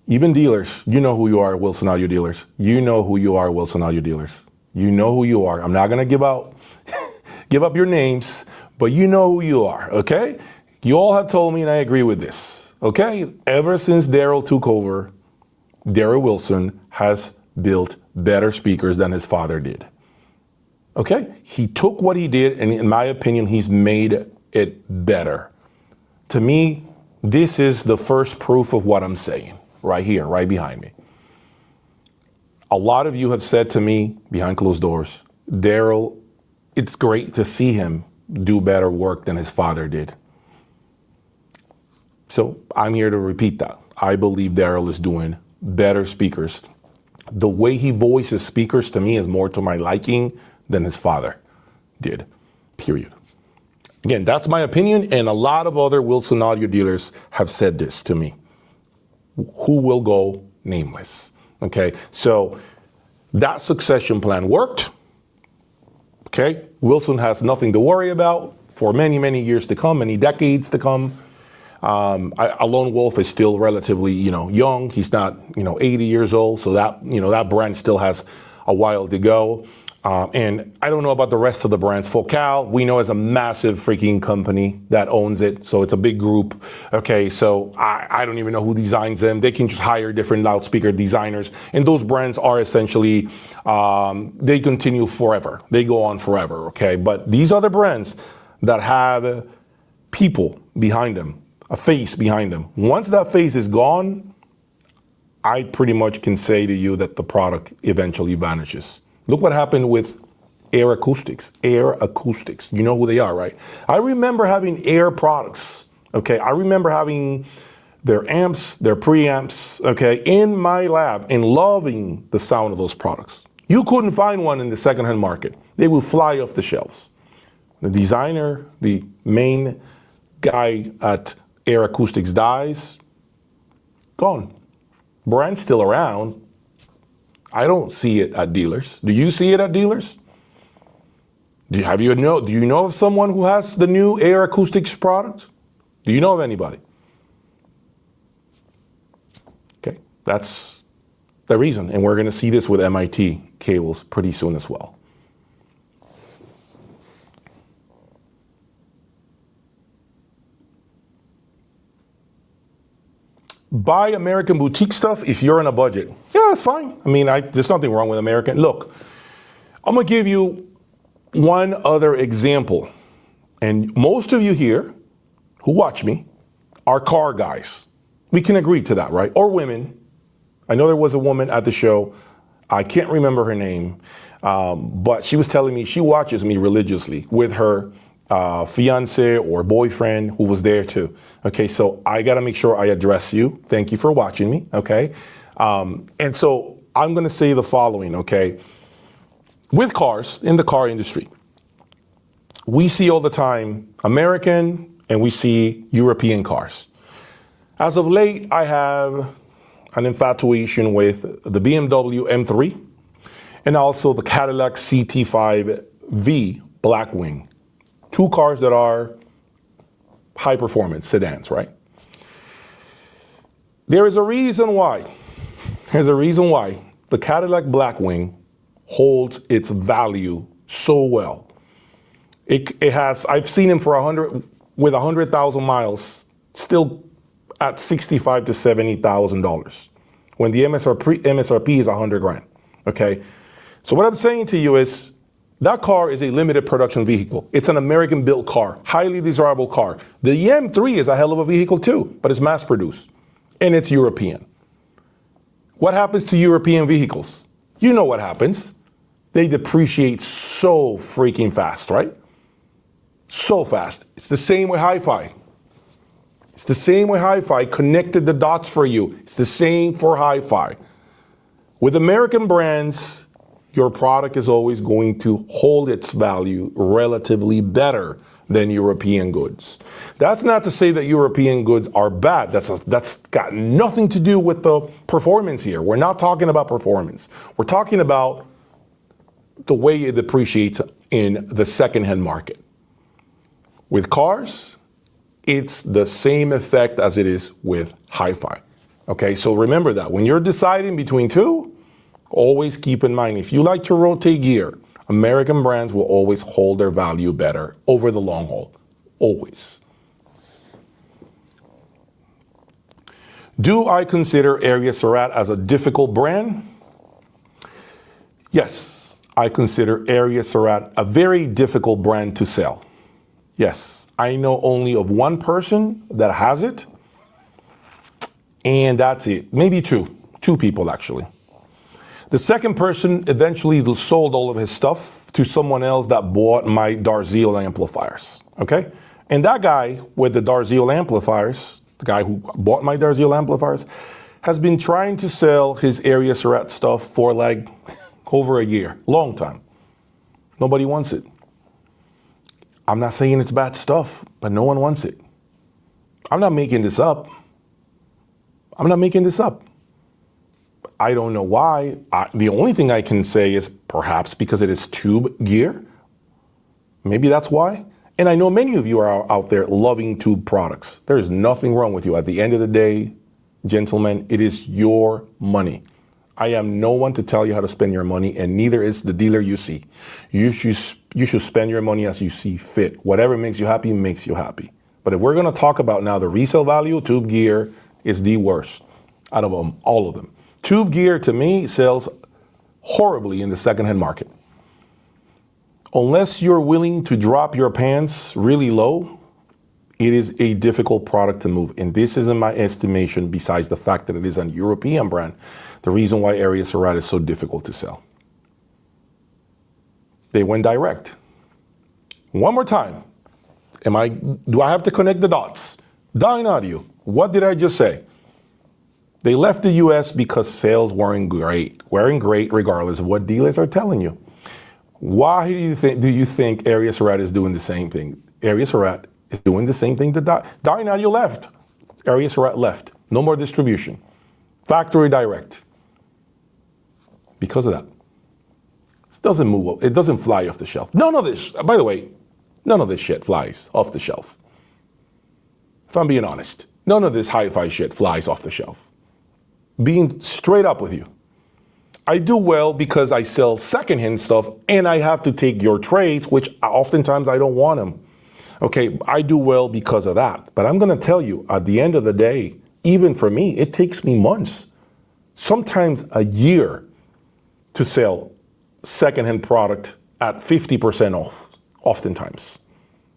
even dealers, you know who you are, Wilson Audio dealers. You know who you are, Wilson Audio dealers. You know who you are. I'm not going to give up your names, but you know who you are, okay? You all have told me, and I agree with this, okay? Ever since Daryl took over, Daryl Wilson has built better speakers than his father did. Okay? He took what he did, and in my opinion, he's made it better. To me, this is the first proof of what I'm saying. Right here, right behind me. A lot of you have said to me behind closed doors, Daryl, it's great to see him do better work than his father did. So I'm here to repeat that. I believe Daryl is doing better speakers. The way he voices speakers to me is more to my liking than his father did, period. Again, that's my opinion, and a lot of other Wilson Audio dealers have said this to me. Who will go nameless. Okay, so that succession plan worked. Okay, Wilson has nothing to worry about for many, many years to come, many decades to come. A lone wolf is still relatively, young. He's not, 80 years old, so that brand still has a while to go. And I don't know about the rest of the brands. Focal, we know is a massive freaking company that owns it. So it's a big group. Okay, so I don't even know who designs them. They can just hire different loudspeaker designers. And those brands are essentially, they continue forever. They go on forever, okay? But these other brands that have people behind them, a face behind them, once that face is gone, I pretty much can say to you that the product eventually vanishes. Look what happened with Air Acoustics. Air Acoustics. You know who they are, right? I remember having Air products, Okay, I remember having their amps, their preamps, okay, in my lab and loving the sound of those products. You couldn't find one in the secondhand market. They would fly off the shelves. The designer, the main guy at Air Acoustics dies, gone. Brand's still around. I don't see it at dealers. Do you see it at dealers? Do you know of someone who has the new Air Acoustics product? Do you know of anybody? Okay, that's the reason. And we're going to see this with MIT cables pretty soon as well. Buy American boutique stuff if you're on a budget. Yeah, that's fine. I mean, there's nothing wrong with American. Look, I'm going to give you one other example. And most of you here who watch me are car guys. We can agree to that, right? Or women. I know there was a woman at the show. I can't remember her name, but she was telling me she watches me religiously with her fiance or boyfriend who was there too. Okay, so I got to make sure I address you. Thank you for watching me. Okay, and so I'm going to say the following. Okay, with cars in the car industry, we see all the time American and we see European cars. As of late, I have an infatuation with the BMW M3 and also the Cadillac CT5V Blackwing. Two cars that are high performance sedans, right? There is a reason why. There's a reason why the Cadillac Blackwing holds its value so well. It has, I've seen him for 100,000 miles, still at $65,000 to $70,000 when the MSRP is 100 grand. Okay, so what I'm saying to you is that car is a limited production vehicle. It's an American built car, highly desirable car. The M3 is a hell of a vehicle too, but it's mass produced and it's European. What happens to European vehicles? You know what happens. They depreciate so freaking fast, right? So fast. It's the same with HiFi. It's the same with HiFi. Connected the dots for you. It's the same for HiFi. With American brands, your product is always going to hold its value relatively better than European goods. That's not to say that European goods are bad. That's got nothing to do with the performance here. We're not talking about performance. We're talking about the way it depreciates in the secondhand market. With cars, it's the same effect as it is with HiFi. Okay, so remember that when you're deciding between two, always keep in mind, if you like to rotate gear, American brands will always hold their value better over the long haul. Always. Do I consider Area Surratt as a difficult brand? Yes, I consider Area Surratt a very difficult brand to sell. Yes, I know only of one person that has it, and that's it. Maybe two people actually. The second person eventually sold all of his stuff to someone else that bought my Darziel amplifiers, okay? And that guy with the Darziel amplifiers, the guy who bought my Darziel amplifiers, has been trying to sell his Area Surratt stuff for like over a year, long time. Nobody wants it. I'm not saying it's bad stuff, but no one wants it. I'm not making this up. I'm not making this up. I don't know why. The only thing I can say is perhaps because it is tube gear. Maybe that's why. And I know many of you are out there loving tube products. There is nothing wrong with you. At the end of the day, gentlemen, it is your money. I am no one to tell you how to spend your money, and neither is the dealer you see. You should spend your money as you see fit. Whatever makes you happy makes you happy. But if we're going to talk about now the resale value, tube gear is the worst out of them, all of them. Tube gear, to me, sells horribly in the secondhand market. Unless you're willing to drop your pants really low, it is a difficult product to move. And this is, in my estimation, besides the fact that it is a European brand, the reason why Area Surratt is so difficult to sell. They went direct. One more time. Do I have to connect the dots? Dyne Audio. What did I just say? They left the US because sales weren't great regardless of what dealers are telling you. Why do you think Arias Rat is doing the same thing? Arias Rat is doing the same thing to Dyne Audio left. Arias Rat left. No more distribution. Factory direct. Because of that. It doesn't move, it doesn't fly off the shelf. None of this, by the way, none of this shit flies off the shelf. If I'm being honest, none of this hi-fi shit flies off the shelf. Being straight up with you. I do well because I sell secondhand stuff and I have to take your trades, which oftentimes I don't want them. Okay, I do well because of that. But I'm going to tell you, at the end of the day, even for me, it takes me months, sometimes a year, to sell secondhand product at 50% off, oftentimes.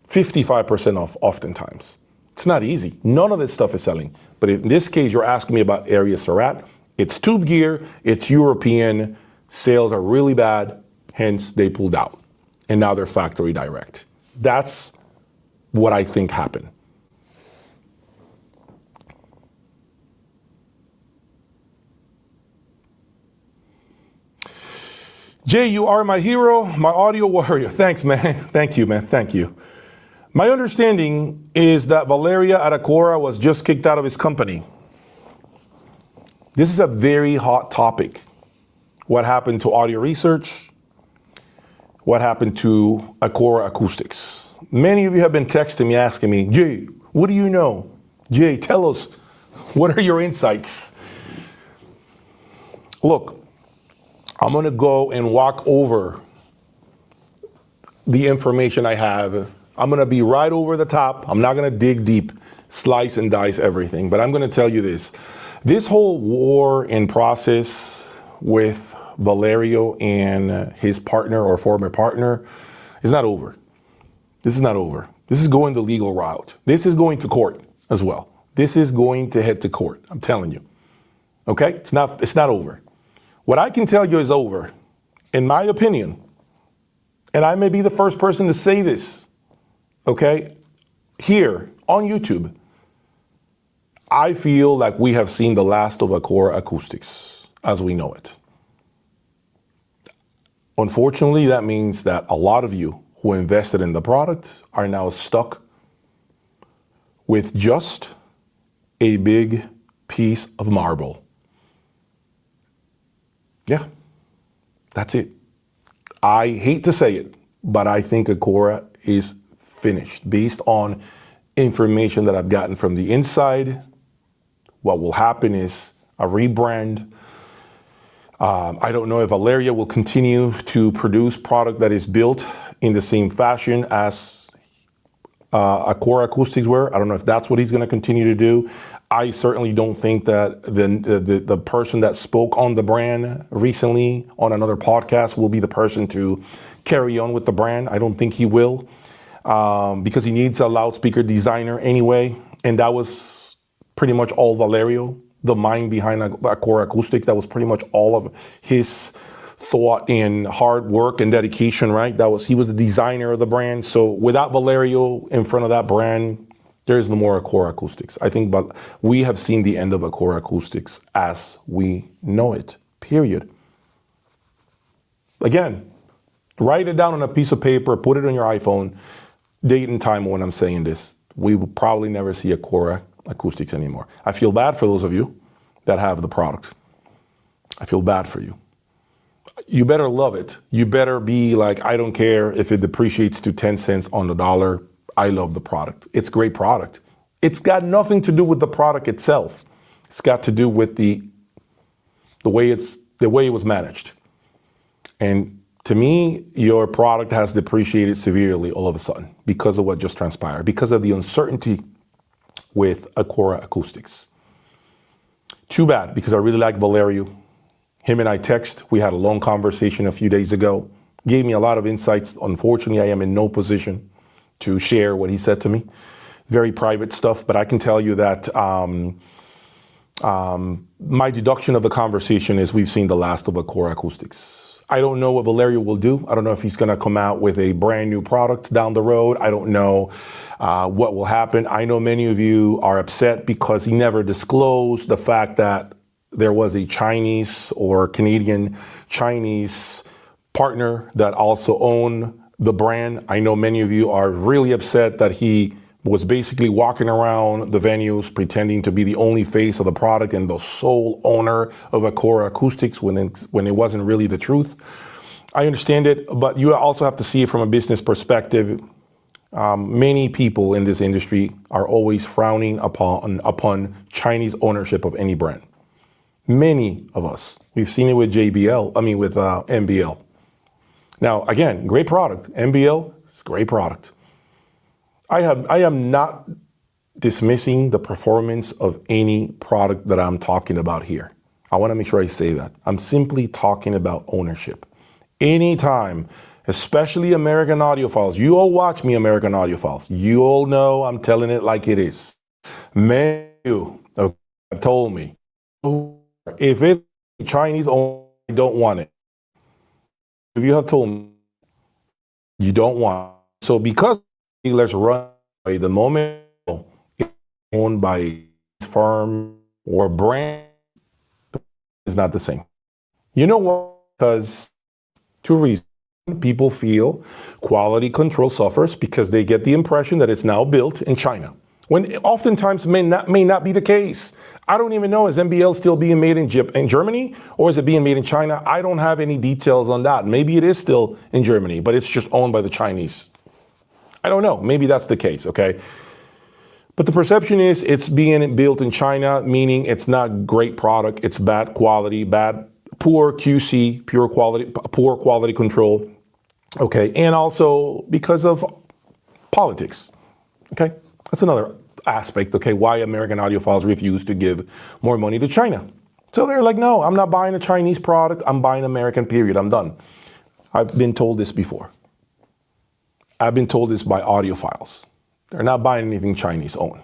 55% off, oftentimes. It's not easy. None of this stuff is selling. But in this case, you're asking me about Arias Rat. It's tube gear, it's European, sales are really bad, hence they pulled out. And now they're factory direct. That's what I think happened. Jay, you are my hero, my audio warrior. Thanks, man. Thank you, man. Thank you. My understanding is that Valeria at Acora was just kicked out of his company. This is a very hot topic. What happened to audio research? What happened to Acora Acoustics? Many of you have been texting me, asking me, Jay, what do you know? Jay, tell us, what are your insights? Look, I'm going to go and walk over the information I have. I'm going to be right over the top. I'm not going to dig deep, slice and dice everything, but I'm going to tell you this. This whole war in process with Valerio and his partner or former partner is not over. This is not over. This is going the legal route. This is going to court as well. This is going to head to court. I'm telling you. Okay? It's not over. What I can tell you is over, in my opinion, and I may be the first person to say this, okay, here on YouTube, I feel like we have seen the last of Acora Acoustics as we know it. Unfortunately, that means that a lot of you who invested in the product are now stuck with just a big piece of marble. Yeah, that's it. I hate to say it, but I think Acora is finished based on information that I've gotten from the inside. What will happen is a rebrand. I don't know if Valeria will continue to produce product that is built in the same fashion as Acora Acoustics were. I don't know if that's what he's going to continue to do. I certainly don't think that the person that spoke on the brand recently on another podcast will be the person to carry on with the brand. I don't think he will because he needs a loudspeaker designer anyway. And that was pretty much all Valerio, the mind behind Acora Acoustics. That was pretty much all of his thought and hard work and dedication, right? He was the designer of the brand. So without Valerio in front of that brand, there is no more Acora Acoustics. I think, but we have seen the end of Acora Acoustics as we know it, period. Again, write it down on a piece of paper, put it on your iPhone, date and time when I'm saying this. We will probably never see Acora Acoustics anymore. I feel bad for those of you that have the product. I feel bad for you. You better love it. You better be like, I don't care if it depreciates to 10 cents on the dollar. I love the product. It's a great product. It's got nothing to do with the product itself. It's got to do with the way it was managed. And to me, your product has depreciated severely all of a sudden because of what just transpired, because of the uncertainty with Acora Acoustics. Too bad, because I really like Valerio. Him and I text. We had a long conversation a few days ago. Gave me a lot of insights. Unfortunately, I am in no position to share what he said to me. Very private stuff, but I can tell you that my deduction of the conversation is we've seen the last of Acora Acoustics. I don't know what Valerio will do. I don't know if he's going to come out with a brand new product down the road. I don't know what will happen. I know many of you are upset because he never disclosed the fact that there was a Chinese or Canadian Chinese partner that also owned the brand. I know many of you are really upset that he was basically walking around the venues pretending to be the only face of the product and the sole owner of Acora Acoustics when it wasn't really the truth. I understand it, but you also have to see it from a business perspective. Many people in this industry are always frowning upon Chinese ownership of any brand. Many of us. We've seen it with with MBL. Now, again, great product. MBL is a great product. I am not dismissing the performance of any product that I'm talking about here. I want to make sure I say that. I'm simply talking about ownership. Anytime, especially American Audiophiles, you all watch me, American Audiophiles. You all know I'm telling it like it is. Many of you have told me, if it's Chinese owned, I don't want it. If you have told me you don't want it. So because let's run away the moment it's owned by a firm or brand is not the same. You know what? Because two reasons. People feel quality control suffers because they get the impression that it's now built in China, when oftentimes may not be the case. I don't even know, is MBL still being made in Germany or is it being made in China? I don't have any details on that. Maybe it is still in Germany, but it's just owned by the Chinese. I don't know. Maybe that's the case, okay? But the perception is it's being built in China, meaning it's not great product, it's bad quality, poor QC, poor quality control, okay? And also because of politics, okay? That's another aspect, okay, why American Audiophiles refuse to give more money to China. So they're like, no, I'm not buying a Chinese product, I'm buying American, period, I'm done. I've been told this before. I've been told this by audiophiles. They're not buying anything Chinese owned.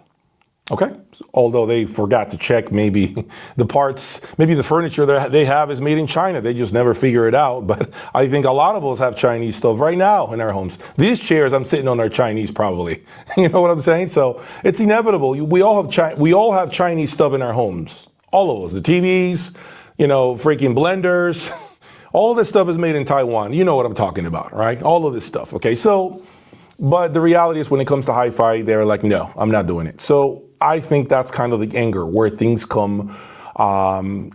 Okay? Although they forgot to check maybe the parts, maybe the furniture that they have is made in China. They just never figure it out. But I think a lot of us have Chinese stuff right now in our homes. These chairs I'm sitting on are Chinese probably. You know what I'm saying? So it's inevitable. We all have Chinese stuff in our homes. All of us. The TVs, freaking blenders. All this stuff is made in Taiwan. You know what I'm talking about, right? All of this stuff. Okay, so, but the reality is when it comes to HiFi, they're like, no, I'm not doing it. So I think that's kind of the anger where things come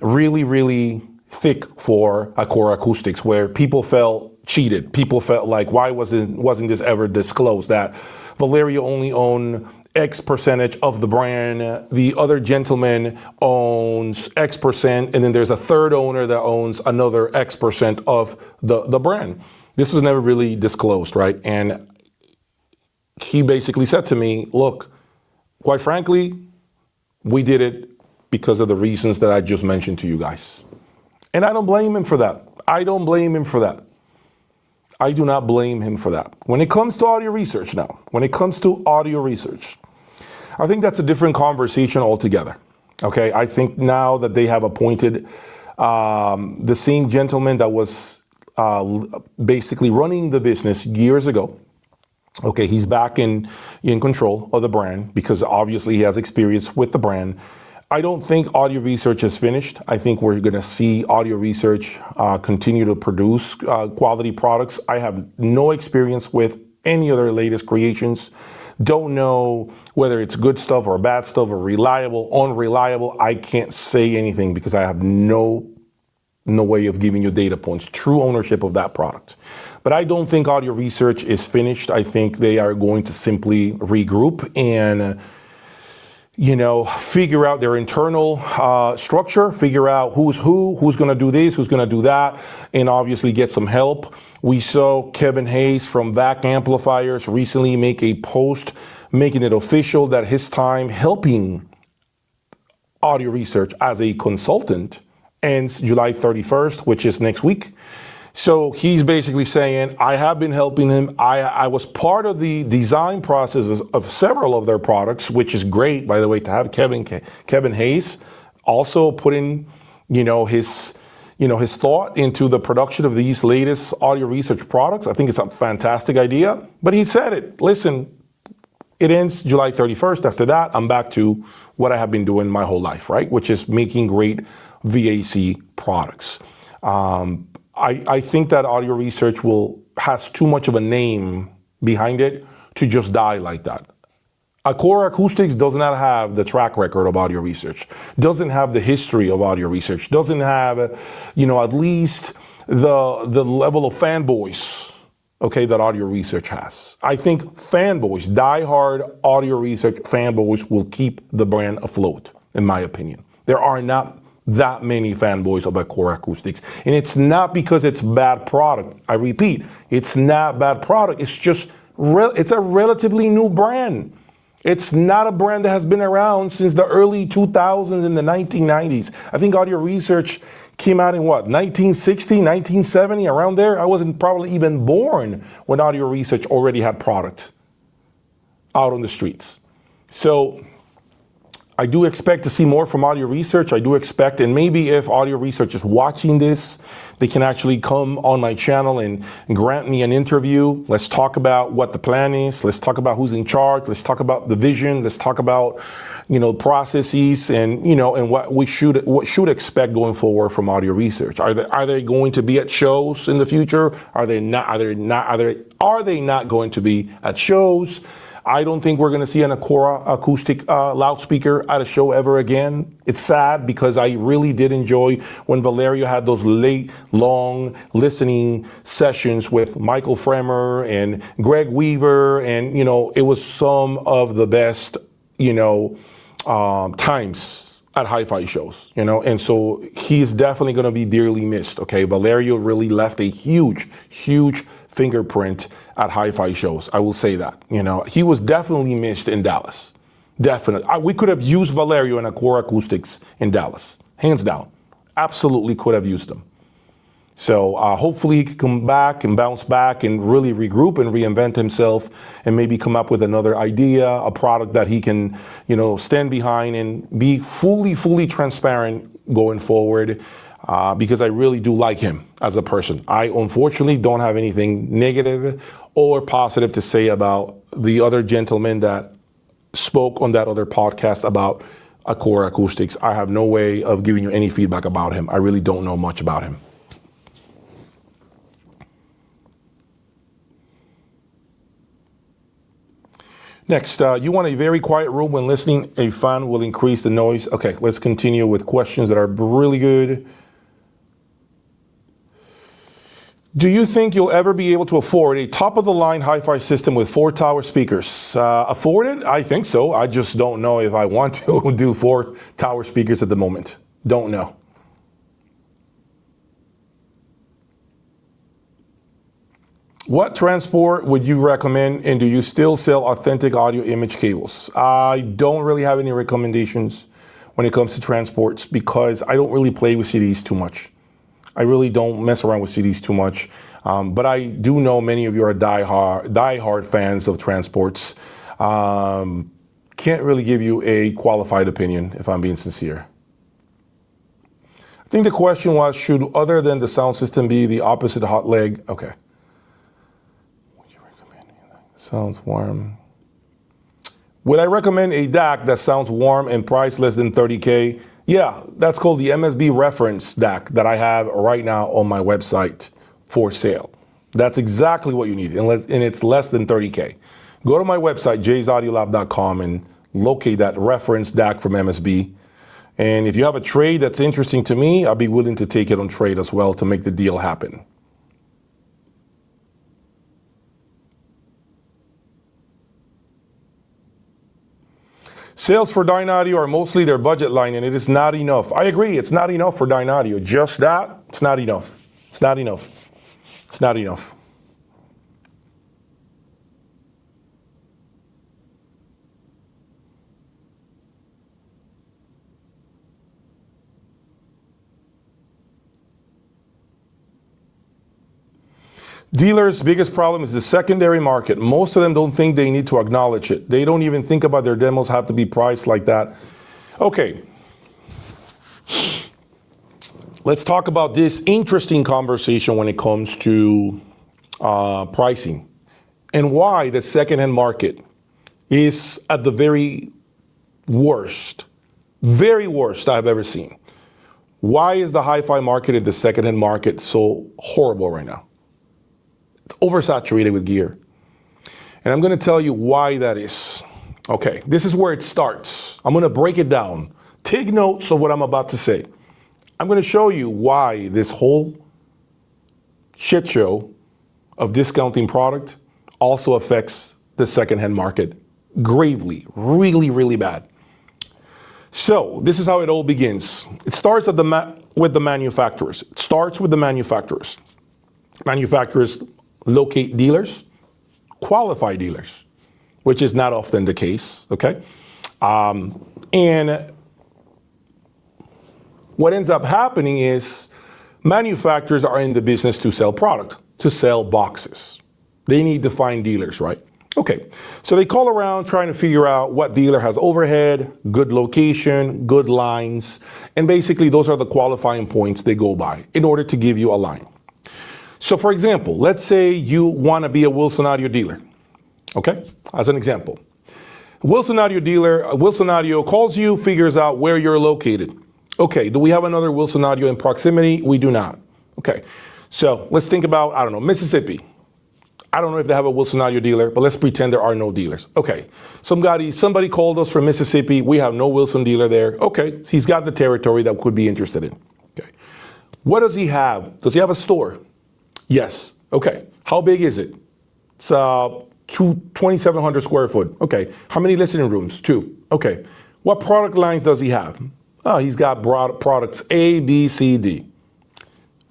really, really thick for Acora Acoustics, where people felt cheated. People felt like, why wasn't this ever disclosed that Valerio only owned X percentage of the brand, the other gentleman owns X percent, and then there's a third owner that owns another X percent of the brand. This was never really disclosed, right? And he basically said to me, look, quite frankly, we did it because of the reasons that I just mentioned to you guys. And I don't blame him for that. I don't blame him for that. I do not blame him for that. When it comes to audio research now, I think that's a different conversation altogether. Okay, I think now that they have appointed the same gentleman that was basically running the business years ago. Okay, he's back in control of the brand because obviously he has experience with the brand. I don't think audio research is finished. I think we're going to see audio research continue to produce quality products. I have no experience with any other latest creations. Don't know whether it's good stuff or bad stuff or reliable, unreliable. I can't say anything because I have no way of giving you data points, true ownership of that product. But I don't think audio research is finished. I think they are going to simply regroup and figure out their internal structure, figure out who's going to do this, who's going to do that, and obviously get some help. We saw Kevin Hayes from VAC Amplifiers recently make a post making it official that his time helping audio research as a consultant ends July 31st, which is next week. So he's basically saying, I have been helping him. I was part of the design process of several of their products, which is great, by the way, to have Kevin Hayes also put in, his his thought into the production of these latest audio research products. I think it's a fantastic idea. But he said it. Listen, it ends July 31st. After that, I'm back to what I have been doing my whole life, right? Which is making great VAC products. I think that audio research has too much of a name behind it to just die like that. Acora Acoustics does not have the track record of audio research, doesn't have the history of audio research, doesn't have, at least the level of fanboys, okay, that audio research has. I think fanboys, diehard audio research fanboys will keep the brand afloat, in my opinion. There are not that many fanboys of Acora Acoustics. And it's not because it's bad product. I repeat, it's not bad product. It's just, it's a relatively new brand. It's not a brand that has been around since the early 2000s and the 1990s. I think audio research came out in 1960, 1970, around there. I wasn't probably even born when audio research already had product out on the streets. So I do expect to see more from audio research. I do expect, and maybe if audio research is watching this, they can actually come on my channel and grant me an interview. Let's talk about what the plan is. Let's talk about who's in charge. Let's talk about the vision. Let's talk about, processes and, and what we should expect going forward from audio research. Are they going to be at shows in the future? Are they not going to be at shows? I don't think we're going to see an Acora acoustic loudspeaker at a show ever again. It's sad because I really did enjoy when Valerio had those late, long listening sessions with Michael Fremer and Greg Weaver. And, it was some of the best, times at HiFi shows, and so he's definitely going to be dearly missed. Okay. Valerio really left a huge fingerprint at HiFi shows. I will say that, he was definitely missed in Dallas. Definitely. We could have used Valerio and Acora Acoustics in Dallas, hands down. Absolutely could have used them. So hopefully he can come back and bounce back and really regroup and reinvent himself and maybe come up with another idea, a product that he can, stand behind and be fully transparent going forward. Because I really do like him as a person. I unfortunately don't have anything negative or positive to say about the other gentleman that spoke on that other podcast about Acora Acoustics. I have no way of giving you any feedback about him. I really don't know much about him. Next, you want a very quiet room when listening. A fan will increase the noise. Okay, let's continue with questions that are really good. Do you think you'll ever be able to afford a top-of-the-line HiFi system with 4 tower speakers? Afford it? I think so. I just don't know if I want to do 4 tower speakers at the moment. Don't know. What transport would you recommend, and do you still sell authentic audio image cables? I don't really have any recommendations when it comes to transports because I don't really play with CDs too much. I really don't mess around with CDs too much, but I do know many of you are diehard fans of transports. Can't really give you a qualified opinion if I'm being sincere. I think the question was, should other than the sound system be the opposite hot leg? Okay. Would you recommend that sounds warm? Would I recommend a DAC that sounds warm and priced less than $30K? Yeah, that's called the MSB reference DAC that I have right now on my website for sale. That's exactly what you need, and it's less than $30K. Go to my website, jaysaudiolab.com, and locate that reference DAC from MSB. And if you have a trade that's interesting to me, I'll be willing to take it on trade as well to make the deal happen. Sales for Dynaudio are mostly their budget line, and it is not enough. I agree, it's not enough for Dynaudio. Just that, it's not enough. It's not enough. It's not enough. Dealers' biggest problem is the secondary market. Most of them don't think they need to acknowledge it. They don't even think about their demos have to be priced like that. Okay. let's talk about this interesting conversation when it comes to pricing and why the secondhand market is at the very worst I've ever seen. Why is the hi-fi market and the secondhand market so horrible right now? It's oversaturated with gear. And I'm going to tell you why that is. Okay, this is where it starts. I'm going to break it down. Take notes of what I'm about to say. I'm going to show you why this whole shit show of discounting product also affects the secondhand market gravely, really, really bad. So this is how it all begins. It starts with the manufacturers. It starts with the manufacturers. Manufacturers locate dealers, qualify dealers, which is not often the case, okay? And what ends up happening is manufacturers are in the business to sell product, to sell boxes. They need to find dealers, right? Okay, so they call around trying to figure out what dealer has overhead, good location, good lines, and basically those are the qualifying points they go by in order to give you a line. So for example, let's say you want to be a Wilson Audio dealer, okay? As an example. Wilson Audio dealer, Wilson Audio calls you, figures out where you're located. Okay, do we have another Wilson Audio in proximity? We do not. Okay, so let's think about, I don't know, Mississippi. I don't know if they have a Wilson Audio dealer, but let's pretend there are no dealers. Okay, somebody called us from Mississippi. We have no Wilson dealer there. Okay, he's got the territory that could be interested in. Okay, what does he have? Does he have a store? Yes. Okay, how big is it? It's 2,700 square foot. Okay, how many listening rooms? 2. Okay, what product lines does he have? Oh, he's got products A, B, C, D.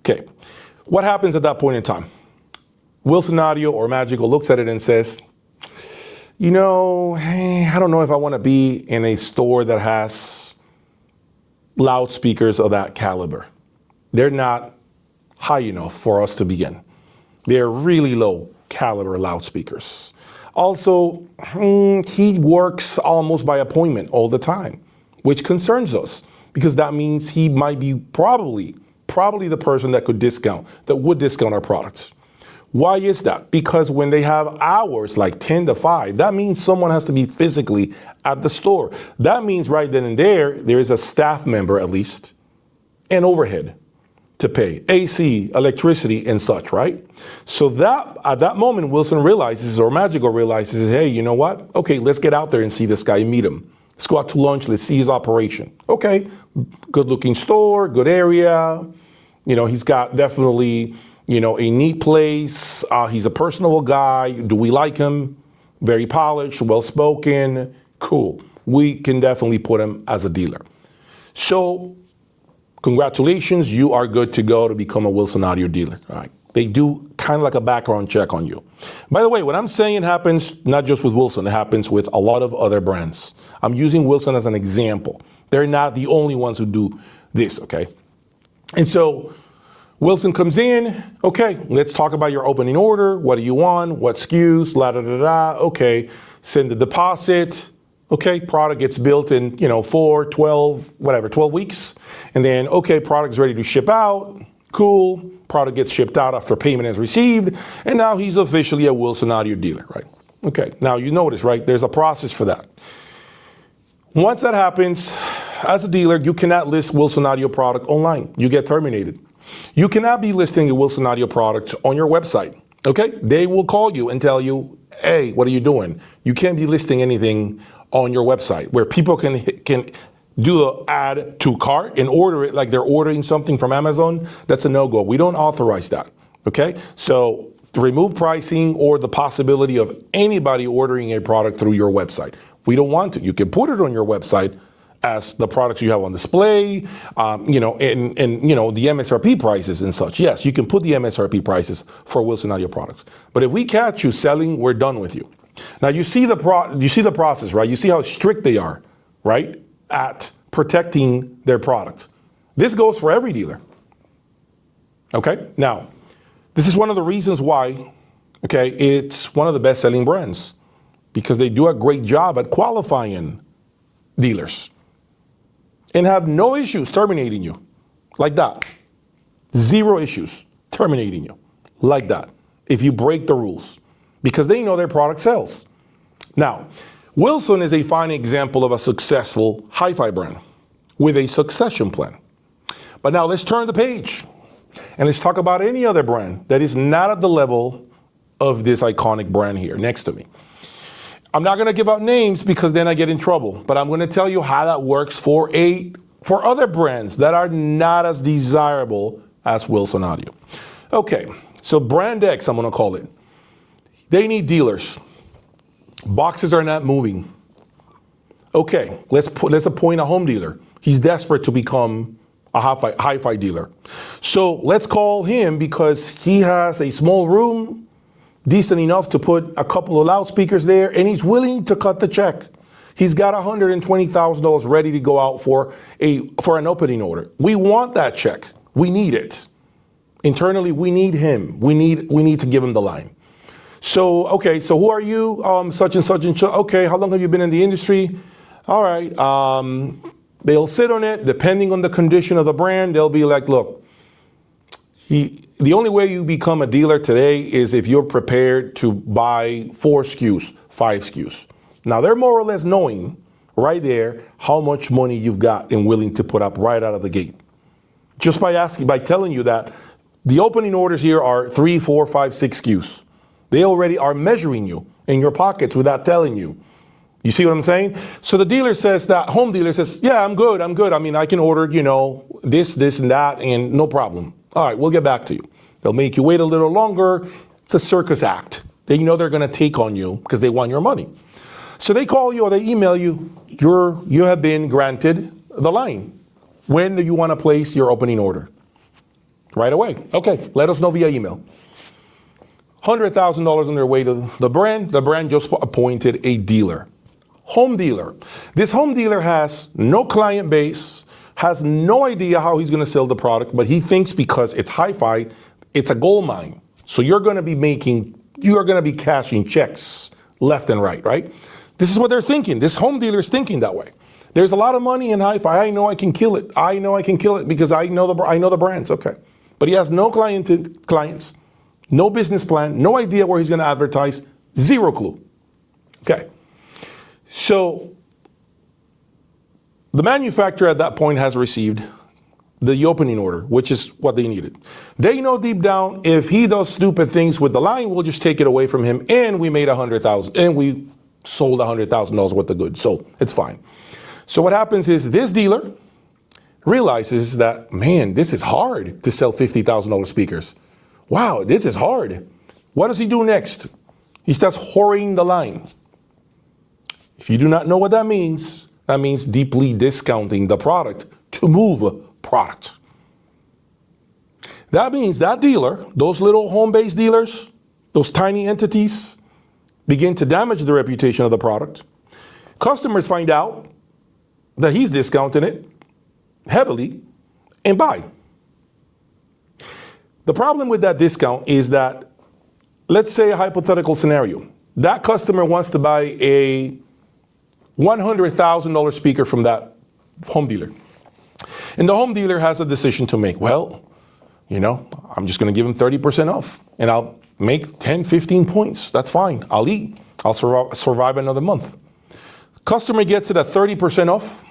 Okay, what happens at that point in time? Wilson Audio or Magical looks at it and says, you know, hey, I don't know if I want to be in a store that has loudspeakers of that caliber. They're not high enough for us to begin. They're really low caliber loudspeakers. Also, he works almost by appointment all the time, which concerns us because that means he might be probably the person that would discount our products. Why is that? Because when they have hours like 10 to 5, that means someone has to be physically at the store. That means right then and there is a staff member at least, and overhead to pay, AC, electricity, and such, right? So that at that moment, Wilson realizes, or Magical realizes, hey, you know what? Okay, let's get out there and see this guy and meet him. Let's go out to lunch. Let's see his operation. Okay, good looking store, good area. You know, he's got definitely, you know, a neat place. He's a personable guy. Do we like him? Very polished, well-spoken, cool. We can definitely put him as a dealer. So congratulations, you are good to go to become a Wilson Audio dealer. All right. They do kind of like a background check on you. By the way, what I'm saying happens not just with Wilson, it happens with a lot of other brands. I'm using Wilson as an example. They're not the only ones who do this, okay? And so Wilson comes in, okay, let's talk about your opening order. What do you want? What SKUs? La da da da. Okay, send the deposit. Okay, product gets built in, 4, 12, whatever, 12 weeks. And then, okay, product's ready to ship out. Cool. Product gets shipped out after payment is received. And now he's officially a Wilson Audio dealer, right? Okay, now you notice, right? There's a process for that. Once that happens, as a dealer, you cannot list Wilson Audio product online. You get terminated. You cannot be listing a Wilson Audio product on your website, okay? They will call you and tell you, hey, what are you doing? You can't be listing anything on your website where people can do the add to cart and order it like they're ordering something from Amazon. That's a no-go. We don't authorize that, okay? So to remove pricing or the possibility of anybody ordering a product through your website. We don't want to. You can put it on your website as the products you have on display, and the MSRP prices and such. Yes, you can put the MSRP prices for Wilson Audio products. But if we catch you selling, we're done with you. Now you see the process, right? You see how strict they are, right, at protecting their product. This goes for every dealer. Okay. Now, this is one of the reasons why, okay, it's one of the best-selling brands because they do a great job at qualifying dealers and have no issues terminating you like that. Zero issues terminating you like that if you break the rules, because they know their product sells. Now, Wilson is a fine example of a successful HiFi brand with a succession plan. But now let's turn the page and let's talk about any other brand that is not at the level of this iconic brand here next to me. I'm not going to give out names because then I get in trouble, but I'm going to tell you how that works for other brands that are not as desirable as Wilson Audio. Okay, so brand X, I'm going to call it. They need dealers. Boxes are not moving. Okay, let's appoint a home dealer. He's desperate to become a hi-fi dealer. So let's call him because he has a small room, decent enough to put a couple of loudspeakers there, and he's willing to cut the check. He's got $120,000 ready to go out for an opening order. We want that check. We need it. Internally, we need him. We need to give him the line. So, okay, so who are you? Such and such and such. Okay, how long have you been in the industry? All right. They'll sit on it. Depending on the condition of the brand, they'll be like, look, the only way you become a dealer today is if you're prepared to buy 4 SKUs, 5 SKUs. Now, they're more or less knowing right there how much money you've got and willing to put up right out of the gate. Just by telling you that the opening orders here are 3, 4, 5, 6 SKUs. They already are measuring you in your pockets without telling you. You see what I'm saying? So the dealer says, that home dealer says, yeah, I'm good. I mean, I can order, this, and that, and no problem. All right, we'll get back to you. They'll make you wait a little longer. It's a circus act. They know they're going to take on you because they want your money. So they call you or they email you, you have been granted the line. When do you want to place your opening order? Right away. Okay, let us know via email. $100,000 on their way to the brand. The brand just appointed a dealer. Home dealer. This home dealer has no client base, has no idea how he's going to sell the product, but he thinks because it's hi-fi, it's a gold mine. So you're going to be cashing checks left and right? This is what they're thinking. This home dealer is thinking that way. There's a lot of money in hi-fi. I know I can kill it. Because I know the brands. Okay. But he has no clients, no business plan, no idea where he's going to advertise, zero clue. Okay. So the manufacturer at that point has received the opening order, which is what they needed. They know deep down, if he does stupid things with the line, we'll just take it away from him, and we made $100,000, and we sold $100,000 worth of goods, so it's fine. So what happens is this dealer realizes that, man, this is hard to sell $50,000 speakers. Wow, this is hard. What does he do next? He starts whoring the line. If you do not know what that means deeply discounting the product to move product. That means that dealer, those little home-based dealers, those tiny entities, begin to damage the reputation of the product. Customers find out that he's discounting it heavily and buy. The problem with that discount is that, let's say a hypothetical scenario. That customer wants to buy a $100,000 speaker from that home dealer. And the home dealer has a decision to make. Well, I'm just going to give him 30% off and I'll make 10, 15 points. That's fine. I'll eat. I'll survive another month. Customer gets it at 30% off,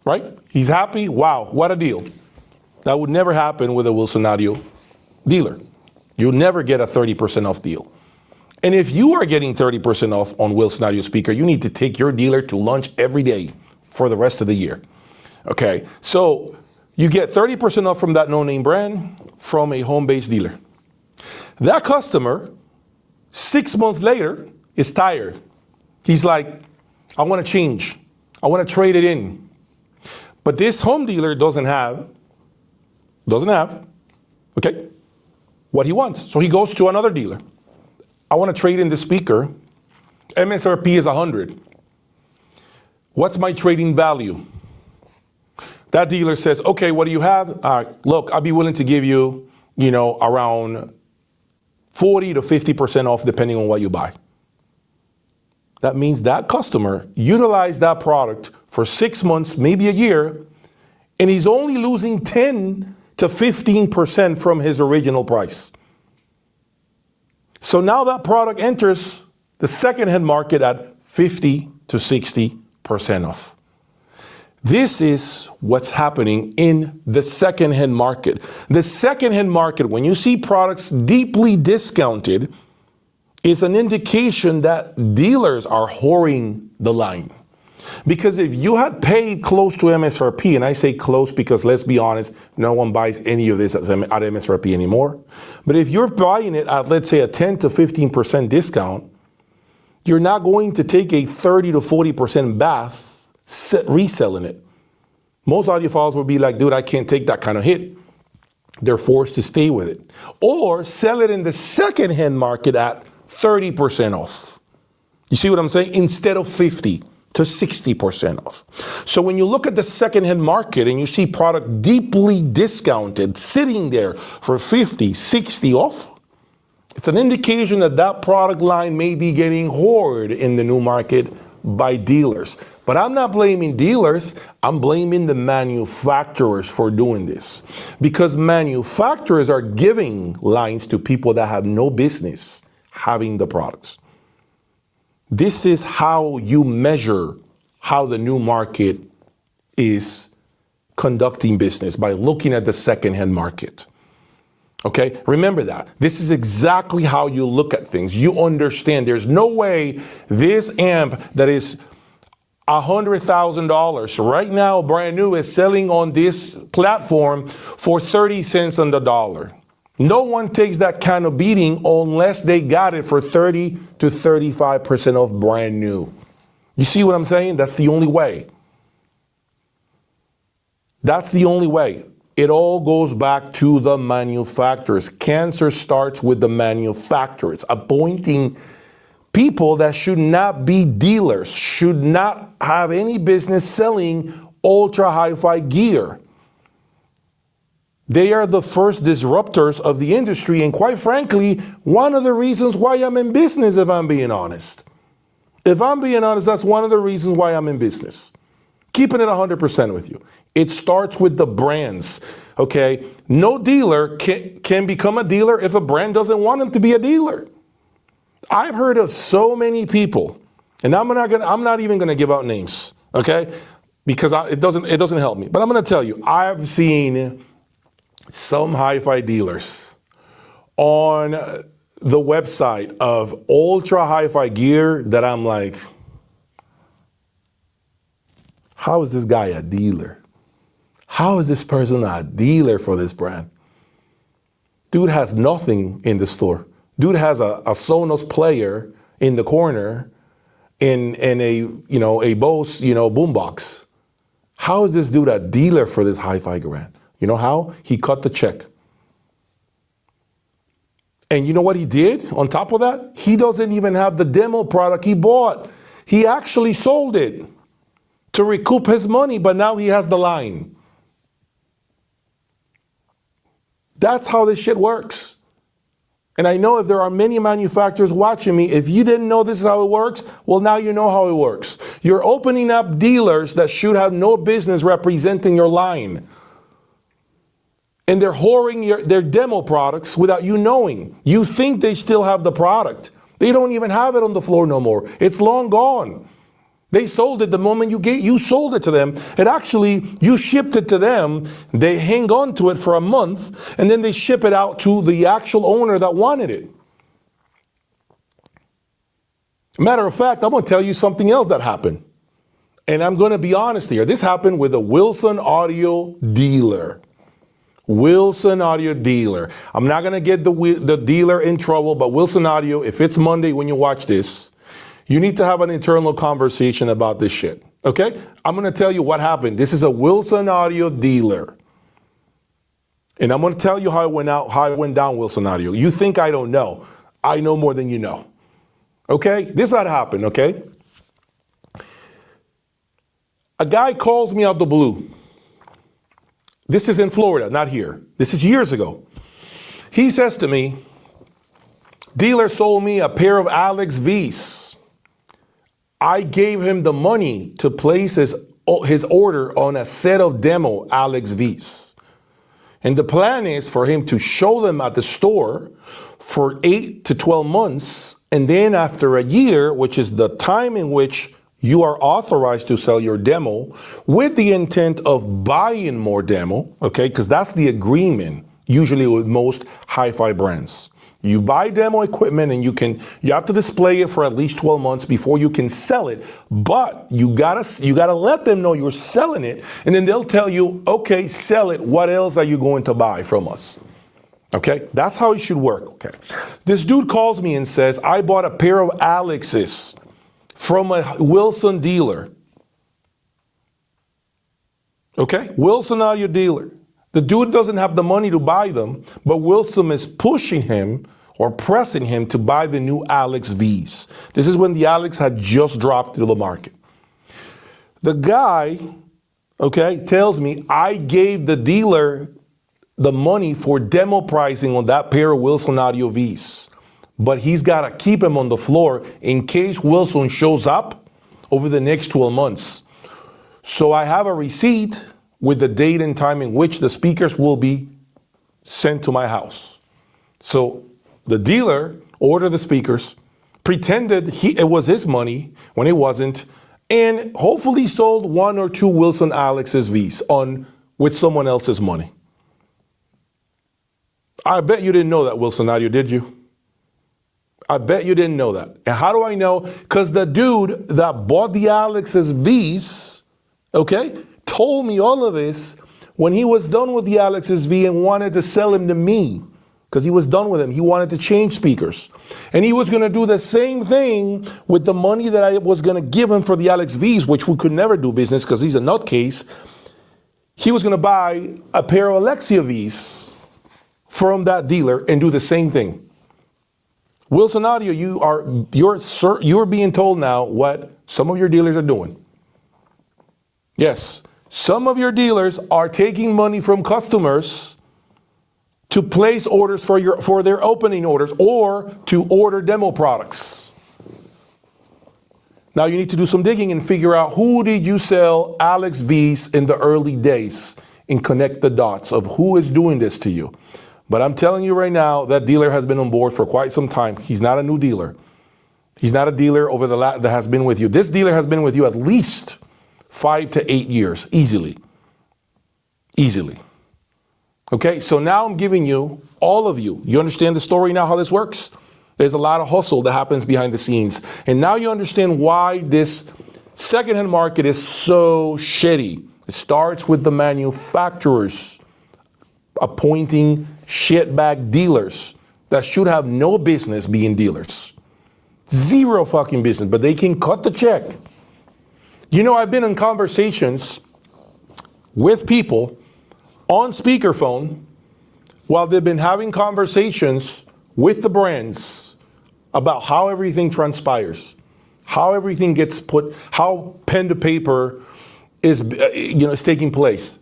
right? He's happy. Wow, what a deal. That would never happen with a Wilson Audio dealer. You'll never get a 30% off deal. And if you are getting 30% off on Wilson Audio speaker, you need to take your dealer to lunch every day for the rest of the year. Okay, so you get 30% off from that no-name brand from a home-based dealer. That customer, 6 months later, is tired. He's like, I want to change. I want to trade it in. But this home dealer doesn't have, okay, what he wants. So he goes to another dealer. I want to trade in the speaker. MSRP is 100. What's my trading value? That dealer says, okay, what do you have? Look, I'll be willing to give you, around 40 to 50% off depending on what you buy. That means that customer utilized that product for 6 months, maybe a year, and he's only losing 10 to 15% from his original price. So now that product enters the secondhand market at 50 to 60% off. This is what's happening in the secondhand market. The secondhand market, when you see products deeply discounted, is an indication that dealers are whoring the line. Because if you had paid close to MSRP, and I say close because let's be honest, no one buys any of this at MSRP anymore. But if you're buying it at, let's say, a 10 to 15% discount, you're not going to take a 30 to 40% bath reselling it. Most audiophiles will be like, dude, I can't take that kind of hit. They're forced to stay with it. Or sell it in the secondhand market at 30% off. You see what I'm saying? Instead of 50 to 60% off. So when you look at the secondhand market and you see product deeply discounted sitting there for 50, 60 off, it's an indication that that product line may be getting hoarded in the new market by dealers. But I'm not blaming dealers, I'm blaming the manufacturers for doing this. Because manufacturers are giving lines to people that have no business having the products. This is how you measure how the new market is conducting business, by looking at the secondhand market. Okay, remember that. This is exactly how you look at things. You understand there's no way this amp that is $100,000 right now, brand new, is selling on this platform for 30 cents on the dollar. No one takes that kind of beating unless they got it for 30 to 35% off brand new. You see what I'm saying? That's the only way. That's the only way. It all goes back to the manufacturers. Cancer starts with the manufacturers appointing people that should not be dealers, should not have any business selling ultra hi-fi gear. They are the first disruptors of the industry, and quite frankly, one of the reasons why I'm in business, if I'm being honest. If I'm being honest, that's one of the reasons why I'm in business. Keeping it 100% with you. It starts with the brands, okay? No dealer can become a dealer if a brand doesn't want him to be a dealer. I've heard of so many people, and I'm not even gonna give out names, okay? Because it doesn't help me. But I'm gonna tell you, I've seen some hi-fi dealers on the website of ultra hi-fi gear that I'm like, how is this guy a dealer? How is this person a dealer for this brand? Dude has nothing in the store. Dude has a Sonos player in the corner and a Bose, boombox. How is this dude a dealer for this hi-fi brand? You know how? He cut the check. And you know what he did on top of that? He doesn't even have the demo product he bought. He actually sold it to recoup his money, but now he has the line. That's how this shit works. And I know if there are many manufacturers watching me, if you didn't know this is how it works, well, now you know how it works. You're opening up dealers that should have no business representing your line. And they're whoring their demo products without you knowing. You think they still have the product. They don't even have it on the floor no more. It's long gone. They sold it the moment you sold it to them. And actually, you shipped it to them. They hang on to it for a month, and then they ship it out to the actual owner that wanted it. Matter of fact, I'm going to tell you something else that happened. And I'm going to be honest here. This happened with a Wilson Audio dealer. Wilson Audio dealer. I'm not going to get the dealer in trouble, but Wilson Audio, if it's Monday when you watch this, you need to have an internal conversation about this shit, okay? I'm going to tell you what happened. This is a Wilson Audio dealer. And I'm going to tell you how it went down, Wilson Audio. You think I don't know. I know more than you know. Okay? This is how it happened, okay? A guy calls me out the blue. This is in Florida, not here. This is years ago. He says to me, dealer sold me a pair of Alex V's. I gave him the money to place his order on a set of demo Alex V's. And the plan is for him to show them at the store for 8 to 12 months. And then after a year, which is the time in which you are authorized to sell your demo with the intent of buying more demo, okay? Because that's the agreement usually with most hi-fi brands. You buy demo equipment and you have to display it for at least 12 months before you can sell it. But you gotta let them know you're selling it, and then they'll tell you, okay, sell it. What else are you going to buy from us? Okay, that's how it should work. Okay, this dude calls me and says, I bought a pair of Alex's from a Wilson dealer. Okay, Wilson audio dealer. The dude doesn't have the money to buy them, but Wilson is pushing him or pressing him to buy the new Alex V's. This is when the Alex had just dropped to the market. The guy, okay, tells me I gave the dealer the money for demo pricing on that pair of Wilson Audio V's, but he's got to keep him on the floor in case Wilson shows up over the next 12 months. So I have a receipt with the date and time in which the speakers will be sent to my house. So the dealer ordered the speakers, pretended it was his money when it wasn't, and hopefully sold 1 or 2 Wilson Alex's V's with someone else's money. I bet you didn't know that, Wilson Audio, did you? I bet you didn't know that. And how do I know? Because the dude that bought the Alex's V's, okay, told me all of this when he was done with the Alex's V and wanted to sell him to me because he was done with him. He wanted to change speakers. And he was going to do the same thing with the money that I was going to give him for the Alex V's, which we could never do business because he's a nutcase. He was going to buy a pair of Alexia V's from that dealer and do the same thing. Wilson Audio, you're being told now what some of your dealers are doing. Yes, some of your dealers are taking money from customers to place orders for their opening orders or to order demo products. Now you need to do some digging and figure out who did you sell Alex V's in the early days and connect the dots of who is doing this to you. But I'm telling you right now, that dealer has been on board for quite some time. He's not a new dealer. He's not a dealer that has been with you. This dealer has been with you at least 5 to 8 years, easily. Easily. Okay, so now I'm giving you, all of you understand the story now, how this works? There's a lot of hustle that happens behind the scenes. And now you understand why this secondhand market is so shitty. It starts with the manufacturers appointing shitbag dealers that should have no business being dealers. Zero fucking business, but they can cut the check. You know, I've been in conversations with people on speakerphone while they've been having conversations with the brands about how everything transpires, how everything gets put, how pen to paper is taking place.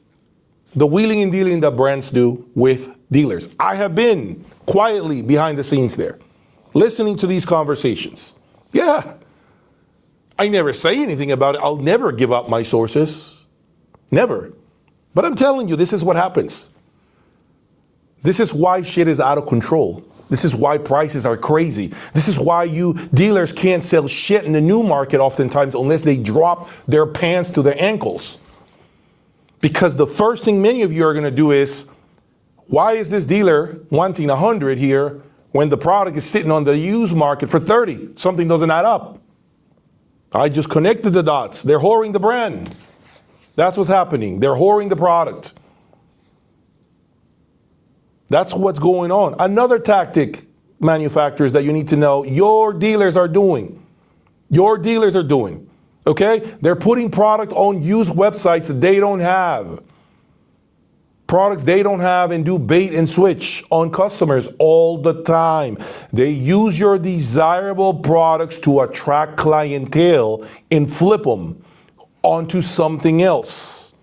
The wheeling and dealing that brands do with dealers. I have been quietly behind the scenes there, listening to these conversations. Yeah, I never say anything about it. I'll never give up my sources. Never. But I'm telling you, this is what happens. This is why shit is out of control. This is why prices are crazy. This is why you dealers can't sell shit in the new market oftentimes unless they drop their pants to their ankles. Because the first thing many of you are going to do is, why is this dealer wanting 100 here when the product is sitting on the used market for 30? Something doesn't add up. I just connected the dots. They're whoring the brand. That's what's happening. They're whoring the product. That's what's going on. Another tactic, manufacturers, that you need to know, your dealers are doing. Your dealers are doing. Okay? They're putting product on used websites that they don't have. Products they don't have, and do bait and switch on customers all the time. They use your desirable products to attract clientele and flip them onto something else.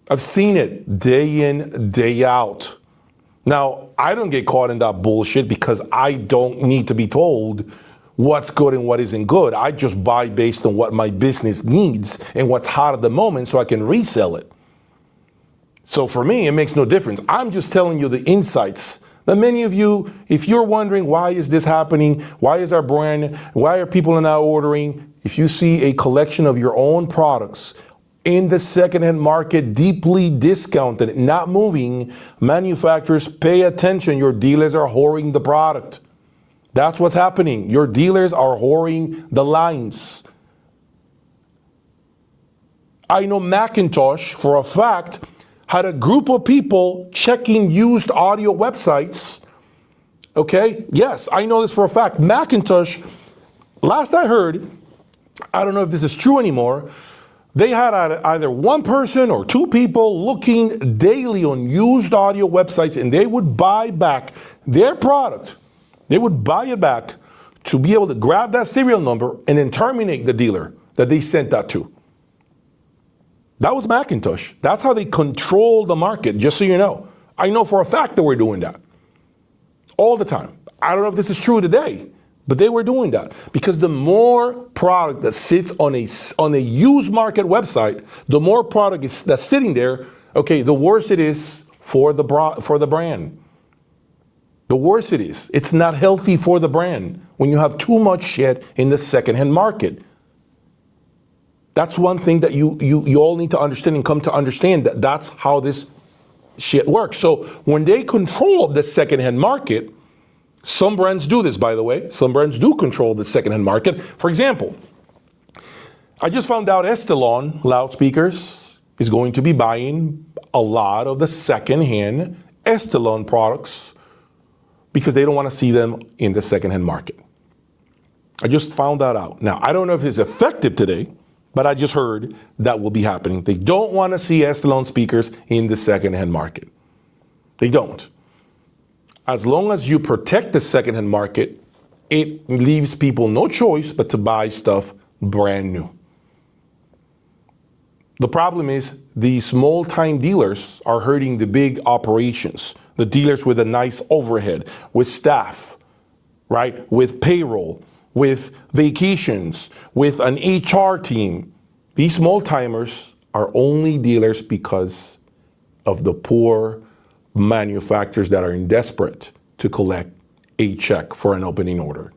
I've seen it day in, day out. Now, I don't get caught in that bullshit because I don't need to be told what's good and what isn't good. I just buy based on what my business needs and what's hot at the moment so I can resell it. So for me, it makes no difference. I'm just telling you the insights. That many of you, if you're wondering why is this happening, why is our brand, why are people not ordering? If you see a collection of your own products in the secondhand market, deeply discounted, not moving, manufacturers, pay attention. Your dealers are whoring the product. That's what's happening. Your dealers are whoring the lines. I know Macintosh, for a fact, had a group of people checking used audio websites. Okay? Yes, I know this for a fact. Macintosh, last I heard, I don't know if this is true anymore, they had either one person or two people looking daily on used audio websites, and they would buy back their product. They would buy it back to be able to grab that serial number and then terminate the dealer that they sent that to. That was Macintosh. That's how they control the market, just so you know. I know for a fact that we're doing that all the time. I don't know if this is true today, but they were doing that because the more product that sits on a used market website, the more product that's sitting there, okay, the worse it is for the brand. The worse it is. It's not healthy for the brand when you have too much shit in the secondhand market. That's one thing that you all need to understand and come to understand, that that's how this shit works. So when they control the secondhand market, some brands do this, by the way. Some brands do control the secondhand market. For example, I just found out Estelon loudspeakers is going to be buying a lot of the secondhand Estelon products because they don't want to see them in the secondhand market. I just found that out. Now, I don't know if it's effective today, but I just heard that will be happening. They don't want to see Estelon speakers in the secondhand market. They don't. As long as you protect the secondhand market, it leaves people no choice but to buy stuff brand new. The problem is these small-time dealers are hurting the big operations, the dealers with a nice overhead, with staff, right, with payroll, with vacations, with an HR team. These small-timers are only dealers because of the poor manufacturers that are desperate to collect a check for an opening order.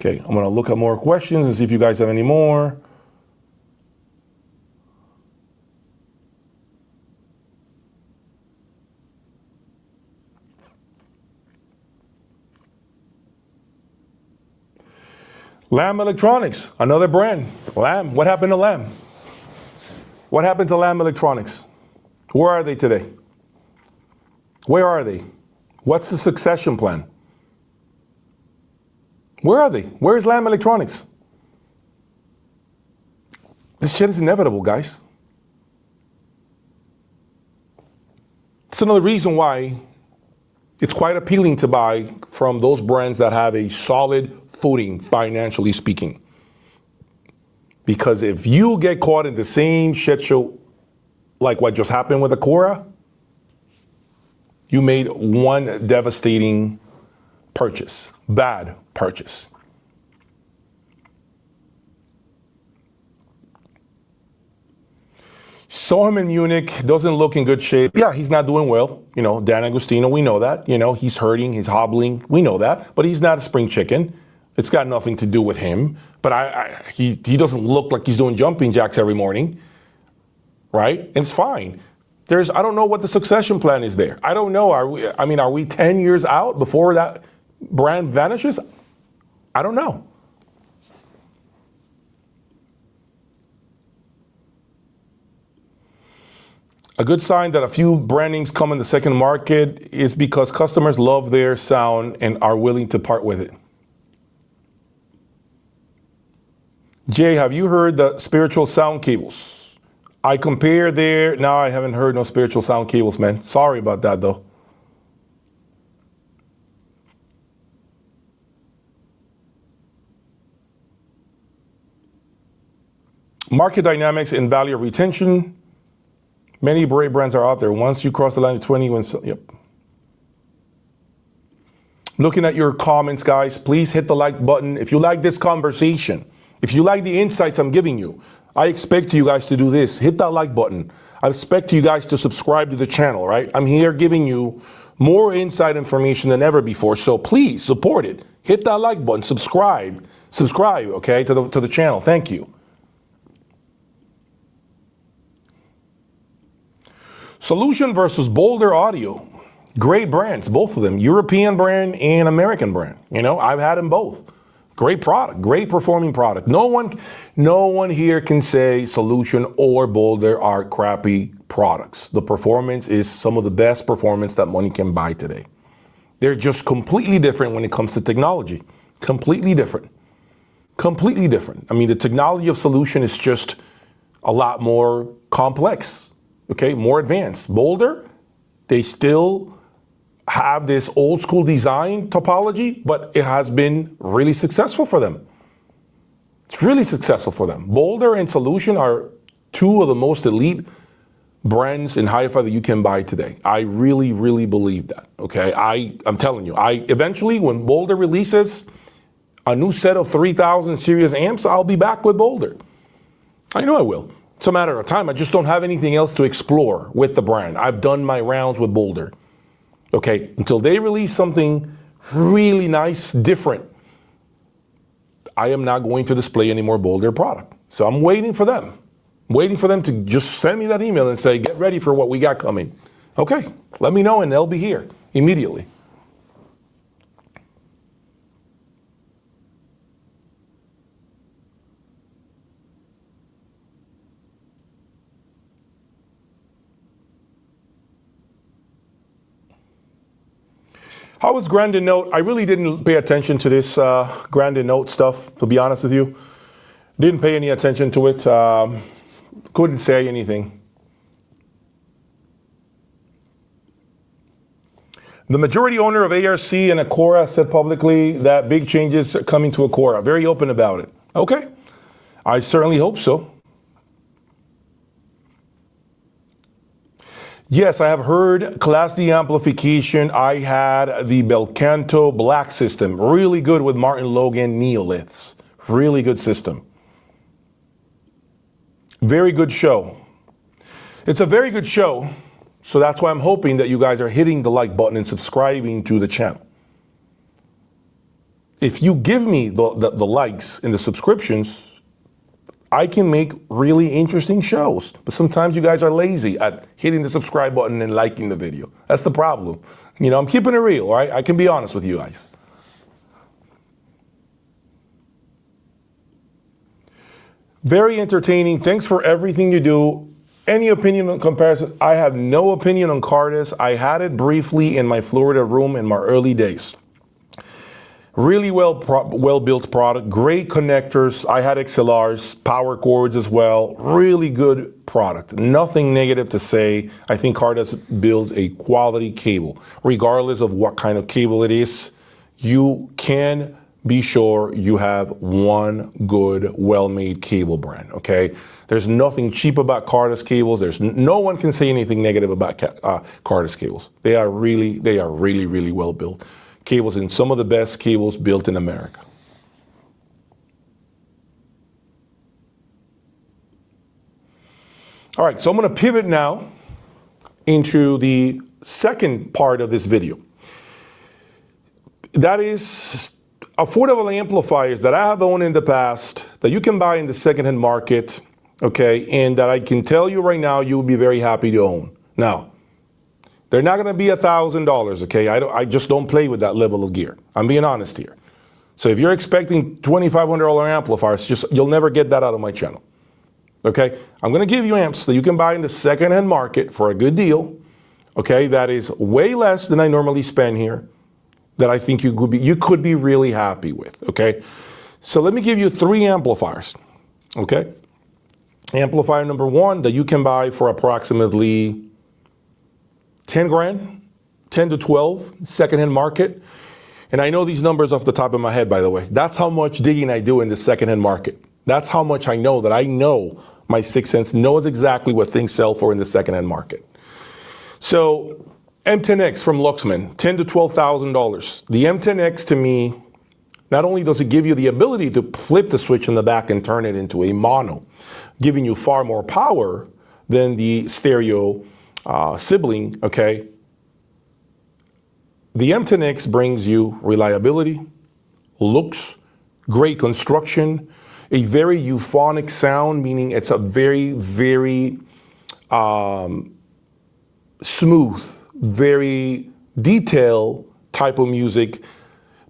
Okay, I'm gonna look at more questions and see if you guys have any more. Lamb Electronics, another brand. Lamb, what happened to Lamb? What happened to Lamb Electronics? Where are they today? Where are they? What's the succession plan? Where are they? Where's Lamb Electronics? This shit is inevitable, guys. It's another reason why it's quite appealing to buy from those brands that have a solid footing, financially speaking. Because if you get caught in the same shit show like what just happened with Acura, you made one devastating purchase, bad purchase. Saw him in Munich, doesn't look in good shape. Yeah, he's not doing well. You know, Dan Agostino, we know that. You know, he's hurting, he's hobbling, we know that. But he's not a spring chicken. It's got nothing to do with him. But he doesn't look like he's doing jumping jacks every morning, right? And it's fine. I don't know what the succession plan is there. I don't know. Are we 10 years out before that brand vanishes? I don't know. A good sign that a few brand names come in the second market is because customers love their sound and are willing to part with it. Jay, have you heard the spiritual sound cables? I compare there. No, I haven't heard no spiritual sound cables, man. Sorry about that, though. Market dynamics and value of retention. Many great brands are out there. Once you cross the line of 20, yep. Looking at your comments, guys, please hit the like button. If you like this conversation, if you like the insights I'm giving you, I expect you guys to do this. Hit that like button. I expect you guys to subscribe to the channel, right? I'm here giving you more inside information than ever before. So please support it. Hit that like button, subscribe, okay, to the channel. Thank you. Solution versus Boulder Audio. Great brands, both of them. European brand and American brand. You know, I've had them both. Great product, great performing product. No one here can say Solution or Boulder are crappy products. The performance is some of the best performance that money can buy today. They're just completely different when it comes to technology. Completely different. Completely different. I mean, the technology of Solution is just a lot more complex, okay, more advanced. Boulder, they still have this old school design topology, but it has been really successful for them. It's really successful for them. Boulder and Solution are two of the most elite brands in HiFi that you can buy today. I really, really believe that, okay? I'm telling you, eventually when Boulder releases a new set of 3000 series amps, I'll be back with Boulder. I know I will. It's a matter of time. I just don't have anything else to explore with the brand. I've done my rounds with Boulder. Okay, until they release something really nice, different, I am not going to display any more Boulder product. So I'm waiting for them. Waiting for them to just send me that email and say, get ready for what we got coming. Okay, let me know and they'll be here immediately. How was Grandin Note? I really didn't pay attention to this Grandin Note stuff, to be honest with you. Didn't pay any attention to it. Couldn't say anything. The majority owner of ARC and Acora said publicly that big changes are coming to Acora. Very open about it. Okay, I certainly hope so. Yes, I have heard Class D amplification. I had the Belcanto Black system. Really good with Martin Logan Neoliths. Really good system. Very good show. It's a very good show, so that's why I'm hoping that you guys are hitting the like button and subscribing to the channel. If you give me the likes and the subscriptions, I can make really interesting shows. But sometimes you guys are lazy at hitting the subscribe button and liking the video. That's the problem. You know, I'm keeping it real, all right? I can be honest with you guys. Very entertaining. Thanks for everything you do. Any opinion on comparison? I have no opinion on Cardis. I had it briefly in my Florida room in my early days. Really well-built product, great connectors. I had XLRs, power cords as well. Really good product. Nothing negative to say. I think Cardis builds a quality cable. Regardless of what kind of cable it is, you can be sure you have one good, well-made cable brand, okay? There's nothing cheap about Cardis cables. No one can say anything negative about Cardis cables. They are really, really well built. Cables and some of the best cables built in America. All right, so I'm going to pivot now into the second part of this video. That is affordable amplifiers that I have owned in the past that you can buy in the secondhand market, okay, and that I can tell you right now you will be very happy to own. Now, they're not going to be $1,000, okay? I just don't play with that level of gear. I'm being honest here. So if you're expecting $2,500 amplifiers, you'll never get that out of my channel, okay? I'm going to give you amps that you can buy in the secondhand market for a good deal, okay? That is way less than I normally spend here, that I think you could be really happy with, okay? So let me give you 3 amplifiers, okay? Amplifier number 1 that you can buy for approximately 10 grand, 10 to 12, secondhand market. And I know these numbers off the top of my head, by the way. That's how much digging I do in the secondhand market. That's how much I know that I know my 6th sense knows exactly what things sell for in the secondhand market. So M10X from Luxman, $10,000 to $12,000. The M10X to me, not only does it give you the ability to flip the switch in the back and turn it into a mono, giving you far more power than the stereo sibling, okay? The M10X brings you reliability, looks, great construction, a very euphonic sound, meaning it's a very, very smooth, very detailed type of music.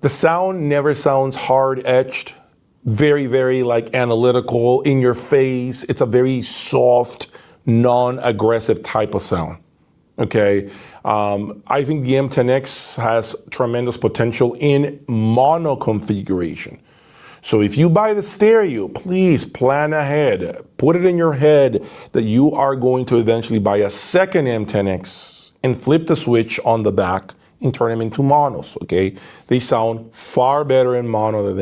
The sound never sounds hard-edged, very, very like analytical, in your face. It's a very soft, non-aggressive type of sound, okay? I think the M10X has tremendous potential in mono configuration. So if you buy the stereo, please plan ahead. Put it in your head that you are going to eventually buy a second M10X and flip the switch on the back and turn them into monos, okay? They sound far better in mono than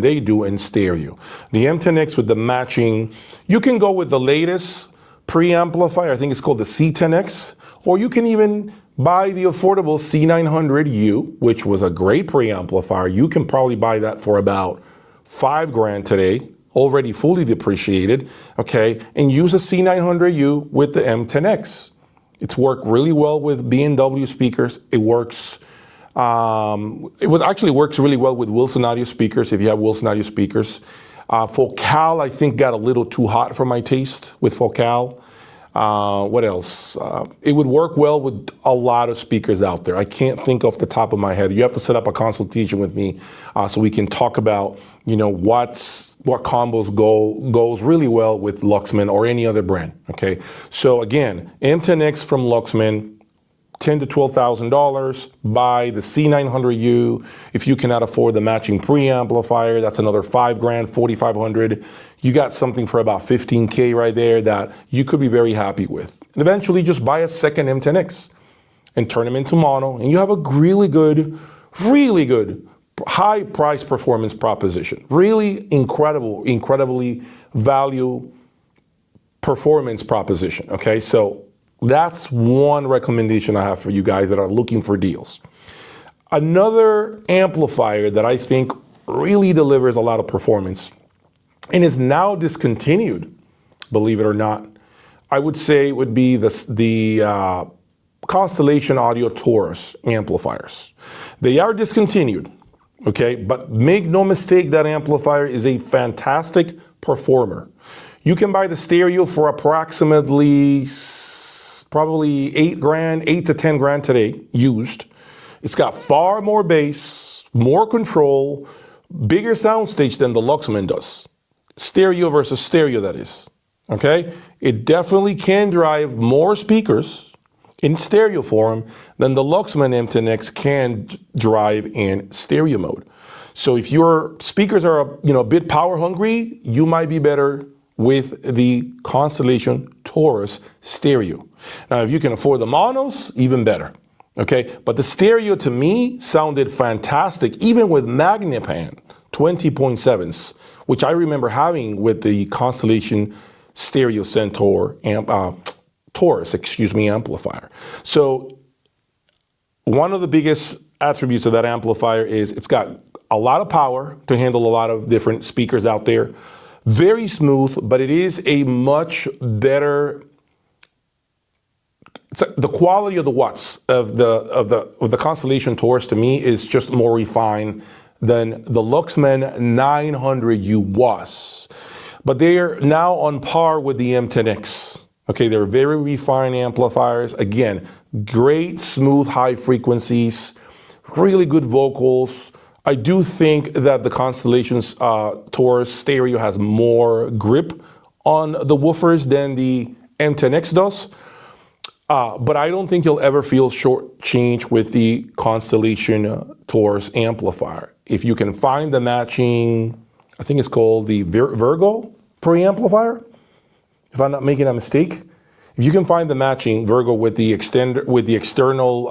they do in stereo. The M10X with the matching, you can go with the latest preamplifier, I think it's called the C10X, or you can even buy the affordable C900U, which was a great preamplifier. You can probably buy that for about $5,000 today, already fully depreciated, okay? And use a C900U with the M10X. It's worked really well with B&W speakers. It works, actually works really well with Wilson Audio speakers, if you have Wilson Audio speakers. Focal, I think, got a little too hot for my taste with Focal. What else? It would work well with a lot of speakers out there. I can't think off the top of my head. You have to set up a consultation with me so we can talk about, you know, what combos goes really well with Luxman or any other brand. Okay. So again, M10X from Luxman, $10,000 to $12,000. Buy the C900U. If you cannot afford the matching preamplifier, that's another $5,000, $4,500. You got something for about $15K right there that you could be very happy with. And eventually just buy a second M10X and turn them into mono, and you have a really good high price performance proposition. Really incredibly value performance proposition. Okay, so that's one recommendation I have for you guys that are looking for deals. Another amplifier that I think really delivers a lot of performance and is now discontinued, believe it or not, I would say would be the Constellation Audio Taurus amplifiers. They are discontinued, okay? But make no mistake, that amplifier is a fantastic performer. You can buy the stereo for approximately probably $8,000, $8,000 to $10,000 today, used. It's got far more bass, more control, bigger soundstage than the Luxman does. Stereo versus stereo, that is, okay? It definitely can drive more speakers in stereo form than the Luxman M10X can drive in stereo mode. So if your speakers are, a bit power hungry, you might be better with the Constellation Taurus stereo. Now, if you can afford the monos, even better, okay? But the stereo to me sounded fantastic, even with Magnepan 20.7s, which I remember having with the Constellation Stereo Centaur Taurus, amplifier. So one of the biggest attributes of that amplifier is it's got a lot of power to handle a lot of different speakers out there. Very smooth, but it is a much better. The quality of the watts of the Constellation Taurus to me is just more refined than the Luxman 900U was. But they are now on par with the M10X. Okay, they're very refined amplifiers. Again, great, smooth, high frequencies, really good vocals. I do think that the Constellation's Taurus stereo has more grip on the woofers than the M10X does. But I don't think you'll ever feel shortchanged with the Constellation Taurus amplifier. If you can find the matching, I think it's called the Virgo preamplifier, if I'm not making a mistake. If you can find the matching Virgo with the external,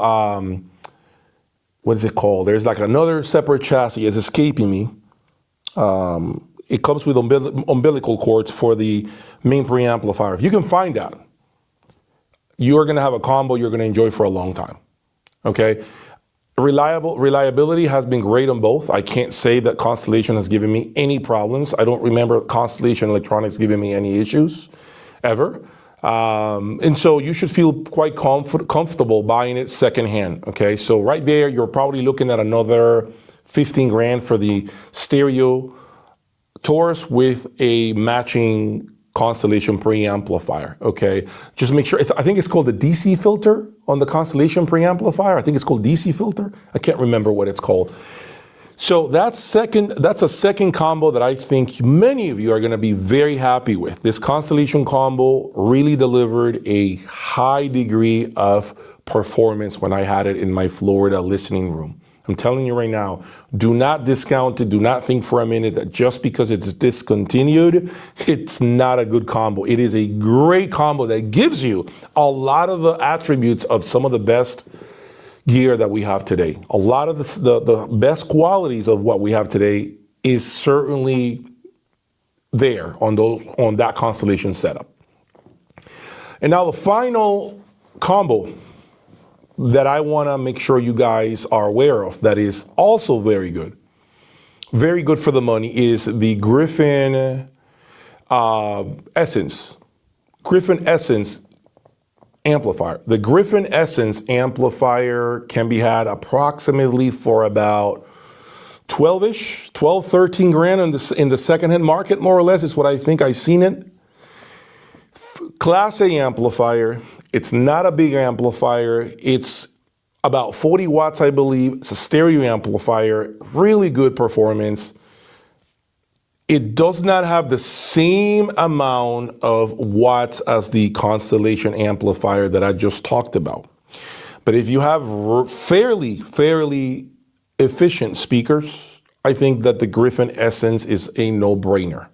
what is it called? There's like another separate chassis. It's escaping me. It comes with umbilical cords for the main preamplifier. If you can find that, you're going to have a combo you're going to enjoy for a long time. okay? Reliability has been great on both. I can't say that Constellation has given me any problems. I don't remember Constellation Electronics giving me any issues ever. And so you should feel quite comfortable buying it secondhand, okay? So right there, you're probably looking at another 15 grand for the stereo Taurus with a matching Constellation preamplifier, okay? Just make sure, I think it's called the DC filter on the Constellation preamplifier. I think it's called DC filter. I can't remember what it's called. So that's a second combo that I think many of you are gonna be very happy with. This Constellation combo really delivered a high degree of performance when I had it in my Florida listening room. I'm telling you right now, do not discount it. Do not think for a minute that just because it's discontinued, it's not a good combo. It is a great combo that gives you a lot of the attributes of some of the best gear that we have today. A lot of the best qualities of what we have today is certainly there on that Constellation setup. And now the final combo that I want to make sure you guys are aware of that is also very good for the money is the Griffin Essence amplifier. The Griffin Essence amplifier can be had approximately for about 12, 13 grand in the secondhand market, more or less, is what I think I've seen it. Class A amplifier. It's not a big amplifier. It's about 40 watts, I believe. It's a stereo amplifier, really good performance. It does not have the same amount of watts as the Constellation amplifier that I just talked about. But if you have fairly efficient speakers, I think that the Griffin Essence is a no-brainer.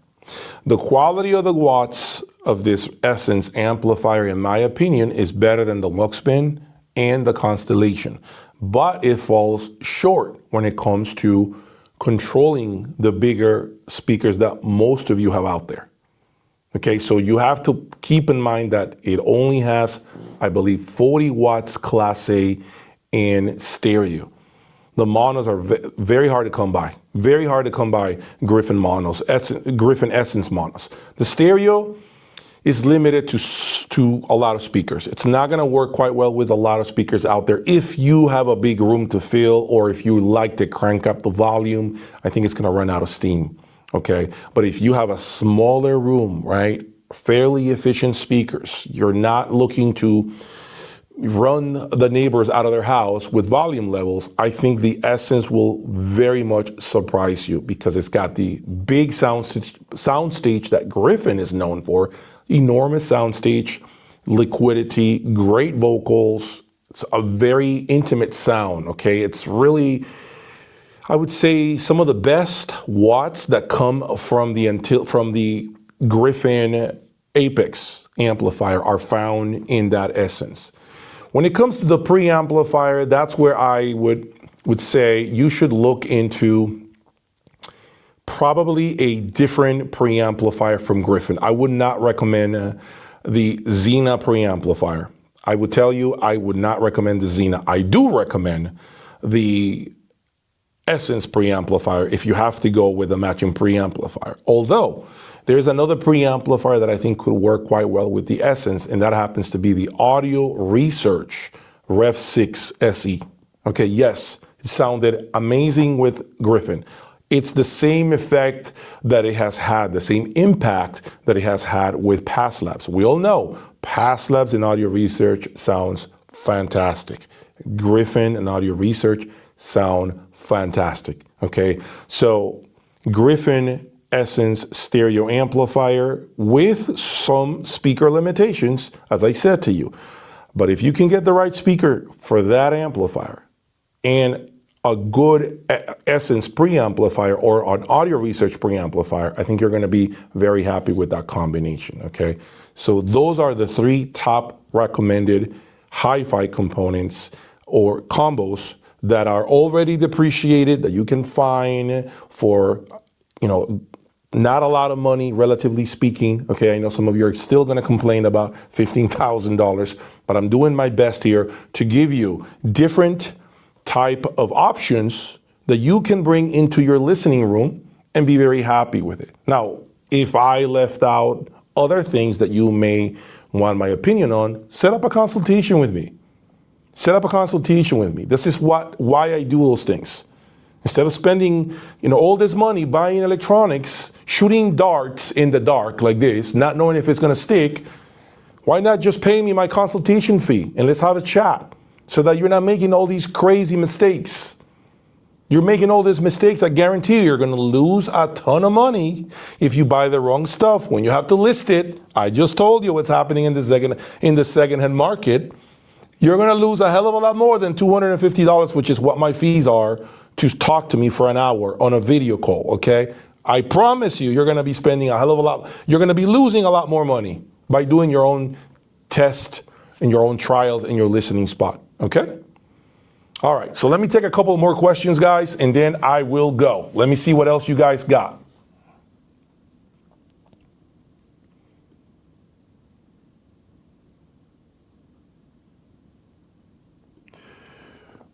The quality of the watts of this Essence amplifier, in my opinion, is better than the Luxpin and the Constellation. But it falls short when it comes to controlling the bigger speakers that most of you have out there. Okay, so you have to keep in mind that it only has, I believe, 40 watts Class A in stereo. The monos are very hard to come by. Very hard to come by Griffin Essence monos. The stereo is limited to a lot of speakers. It's not gonna work quite well with a lot of speakers out there. If you have a big room to fill or if you like to crank up the volume, I think it's gonna run out of steam, okay? But if you have a smaller room, right, fairly efficient speakers, you're not looking to run the neighbors out of their house with volume levels, I think the Essence will very much surprise you because it's got the big soundstage that Griffin is known for, enormous soundstage, liquidity, great vocals. It's a very intimate sound, okay? It's really, I would say, some of the best watts that come from the Griffin Apex amplifier are found in that Essence. When it comes to the preamplifier, that's where I would say you should look into probably a different preamplifier from Griffin. I would not recommend the Xena preamplifier. I would tell you I would not recommend the Xena. I do recommend the Essence preamplifier if you have to go with a matching preamplifier. Although there's another preamplifier that I think could work quite well with the Essence, and that happens to be the Audio Research Rev 6 SE. Okay, yes, it sounded amazing with Griffin. It's the same effect that it has had, the same impact that it has had with Past Labs. We all know Past Labs in Audio Research sounds fantastic. Griffin and Audio Research sound fantastic, okay? So Griffin Essence stereo amplifier with some speaker limitations, as I said to you. But if you can get the right speaker for that amplifier and a good Essence preamplifier or an Audio Research preamplifier, I think you're gonna be very happy with that combination, okay? So those are the three top recommended HiFi components or combos that are already depreciated that you can find for, Not a lot of money, relatively speaking. Okay, I know some of you are still going to complain about $15,000, but I'm doing my best here to give you different type of options that you can bring into your listening room and be very happy with it. Now, if I left out other things that you may want my opinion on, set up a consultation with me. Set up a consultation with me. This is why I do those things. Instead of spending, all this money buying electronics, shooting darts in the dark like this, not knowing if it's going to stick, why not just pay me my consultation fee and let's have a chat so that you're not making all these crazy mistakes. You're making all these mistakes. I guarantee you're going to lose a ton of money if you buy the wrong stuff. When you have to list it, I just told you what's happening in the secondhand market. You're going to lose a hell of a lot more than $250, which is what my fees are to talk to me for an hour on a video call, okay? I promise you, you're going to be spending a hell of a lot. You're going to be losing a lot more money by doing your own test and your own trials in your listening spot, okay? All right, so let me take a couple more questions, guys, and then I will go. Let me see what else you guys got.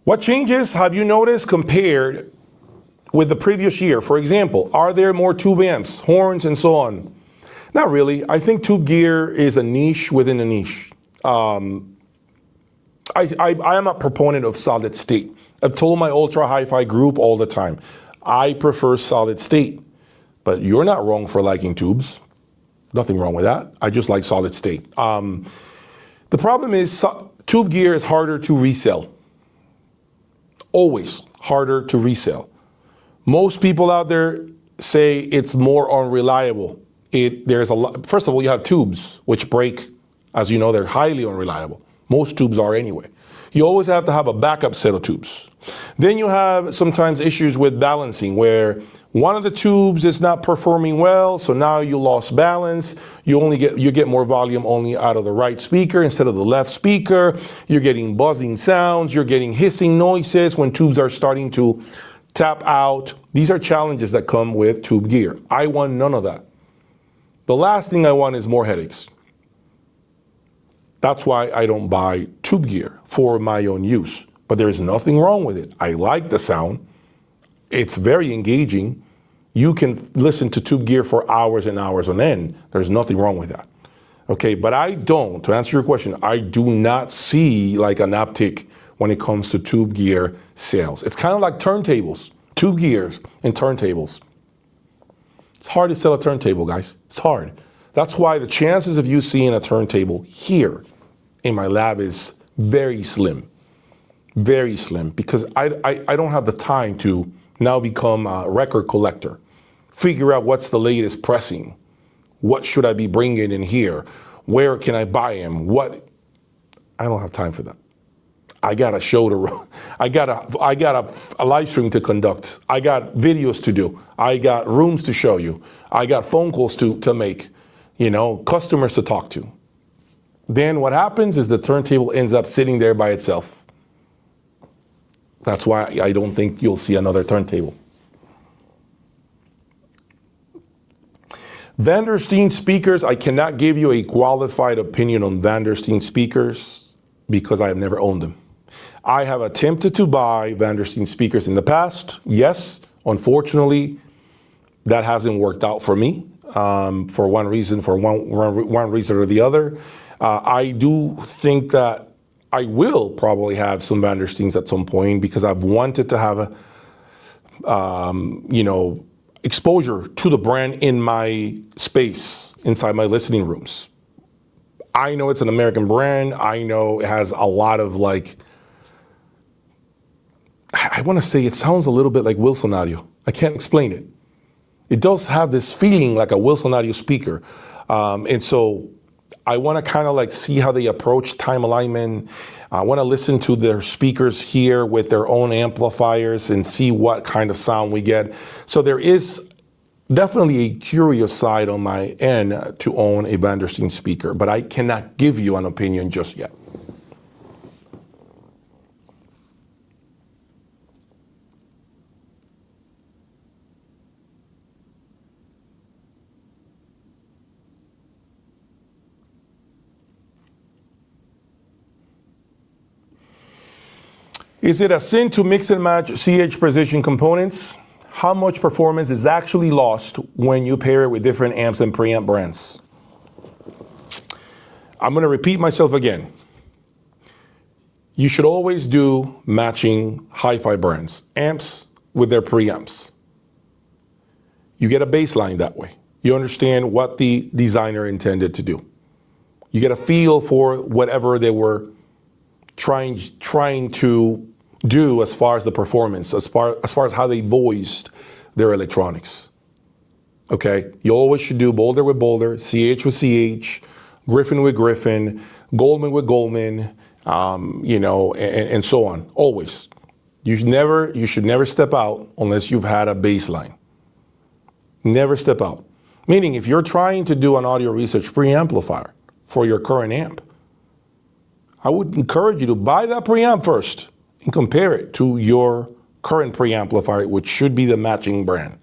What changes have you noticed compared with the previous year? For example, are there more tube amps, horns, and so on? Not really. I think tube gear is a niche within a niche. I am a proponent of solid state. I've told my ultra hi-fi group all the time, I prefer solid state. But you're not wrong for liking tubes. Nothing wrong with that. I just like solid state. The problem is tube gear is harder to resell. Always harder to resell. Most people out there say it's more unreliable. There's a lot. First of all, you have tubes which break. As you know, they're highly unreliable. Most tubes are anyway. You always have to have a backup set of tubes. Then you have sometimes issues with balancing where one of the tubes is not performing well, so now you lost balance. You get more volume only out of the right speaker instead of the left speaker. You're getting buzzing sounds. You're getting hissing noises when tubes are starting to tap out. These are challenges that come with tube gear. I want none of that. The last thing I want is more headaches. That's why I don't buy tube gear for my own use. But there's nothing wrong with it. I like the sound. It's very engaging. You can listen to tube gear for hours and hours on end. There's nothing wrong with that. Okay, but to answer your question, I do not see like an uptick when it comes to tube gear sales. It's kind of like turntables, tube gears and turntables. It's hard to sell a turntable, guys. It's hard. That's why the chances of you seeing a turntable here in my lab is very slim, because I don't have the time to now become a record collector, figure out what's the latest pressing, what should I be bringing in here, where can I buy them, I don't have time for that. I got a show to run. I got a live stream to conduct. I got videos to do. I got rooms to show you. I got phone calls to make. Customers to talk to. Then what happens is the turntable ends up sitting there by itself. That's why I don't think you'll see another turntable. Van der Steen speakers, I cannot give you a qualified opinion on Van der Steen speakers because I have never owned them. I have attempted to buy Van der Steen speakers in the past. Yes, unfortunately, that hasn't worked out for me. For one reason or the other. I do think that I will probably have some Van der Steens at some point because I've wanted to have exposure to the brand in my space, inside my listening rooms. I know it's an American brand. I know it has a lot of I want to say it sounds a little bit like Wilson Audio. I can't explain it. It does have this feeling like a Wilson Audio speaker. And so I want to kind of see how they approach time alignment. I want to listen to their speakers here with their own amplifiers and see what kind of sound we get. So there is definitely a curious side on my end to own a Van der Steen speaker, but I cannot give you an opinion just yet. Is it a sin to mix and match CH precision components? How much performance is actually lost when you pair it with different amps and preamp brands? I'm going to repeat myself again. You should always do matching HiFi brands, amps with their preamps. You get a baseline that way. You understand what the designer intended to do. You get a feel for whatever they were trying to do as far as the performance, as far as how they voiced their electronics. Okay? You always should do Boulder with Boulder, CH with CH, Griffin with Griffin, Goldman with Goldman, and so on. Always. You should never step out unless you've had a baseline. Never step out. Meaning, if you're trying to do an audio research preamplifier for your current amp, I would encourage you to buy that preamp first and compare it to your current preamplifier, which should be the matching brand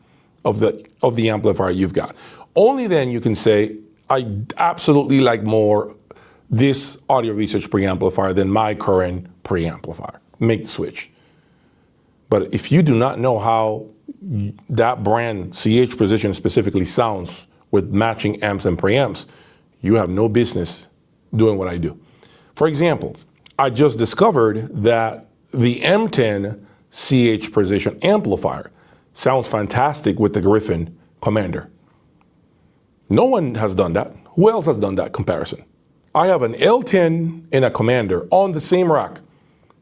of the amplifier you've got. Only then you can say, I absolutely like more this audio research preamplifier than my current preamplifier. Make the switch. But if you do not know how that brand, CH Precision specifically, sounds with matching amps and preamps, you have no business doing what I do. For example, I just discovered that the M10 CH Precision amplifier sounds fantastic with the Griffin Commander. No one has done that. Who else has done that comparison? I have an L10 and a Commander on the same rack.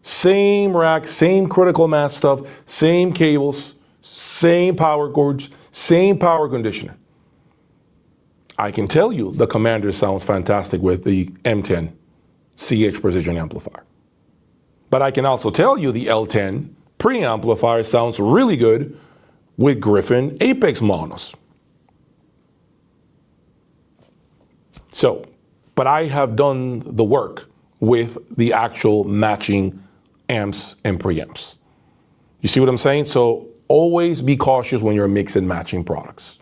Same rack, same critical mass stuff, same cables, same power cords, same power conditioner. I can tell you the Commander sounds fantastic with the M10 CH Precision amplifier. But I can also tell you the L10 preamplifier sounds really good with Griffin Apex monos. So, but I have done the work with the actual matching amps and preamps. You see what I'm saying? So always be cautious when you're mixing matching products.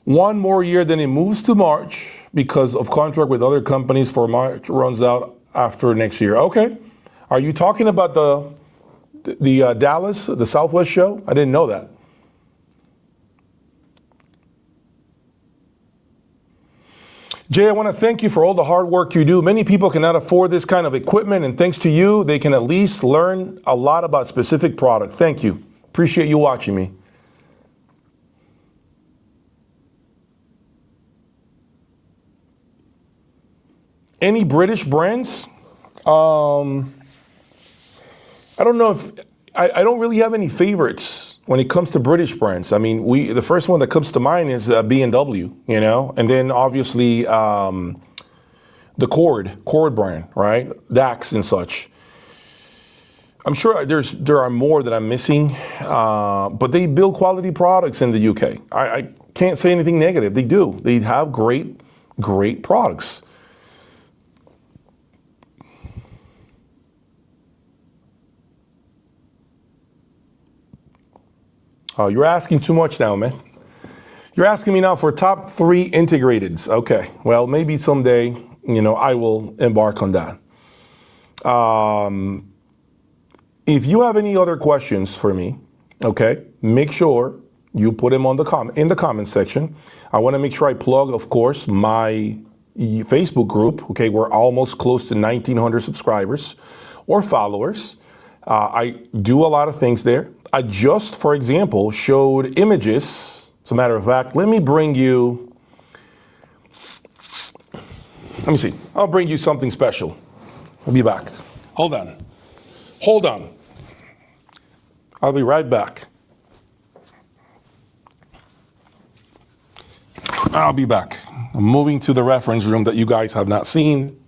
One more year, then it moves to March because of contract with other companies for March runs out after next year. Okay. Are you talking about the Dallas, the Southwest show? I didn't know that. Jay, I want to thank you for all the hard work you do. Many people cannot afford this kind of equipment, and thanks to you, they can at least learn a lot about specific product. Thank you. Appreciate you watching me. Any British brands? I don't know if I don't really have any favorites when it comes to British brands. I mean, the first one that comes to mind is B&W, and then obviously the Cord brand, right? Dax and such. I'm sure there are more that I'm missing, but they build quality products in the UK. I can't say anything negative. They do. They have great products. Oh, you're asking too much now, man. You're asking me now for top 3 integrateds. Okay, well, maybe someday, I will embark on that. If you have any other questions for me, okay, make sure you put them in the comment section. I want to make sure I plug, of course, my Facebook group. Okay, we're almost close to 1,900 subscribers or followers. I do a lot of things there. I just, for example, showed images. As a matter of fact, let me see. I'll bring you something special. I'll be back. Hold on. I'll be right back. I'll be back. I'm moving to the reference room that you guys have not seen.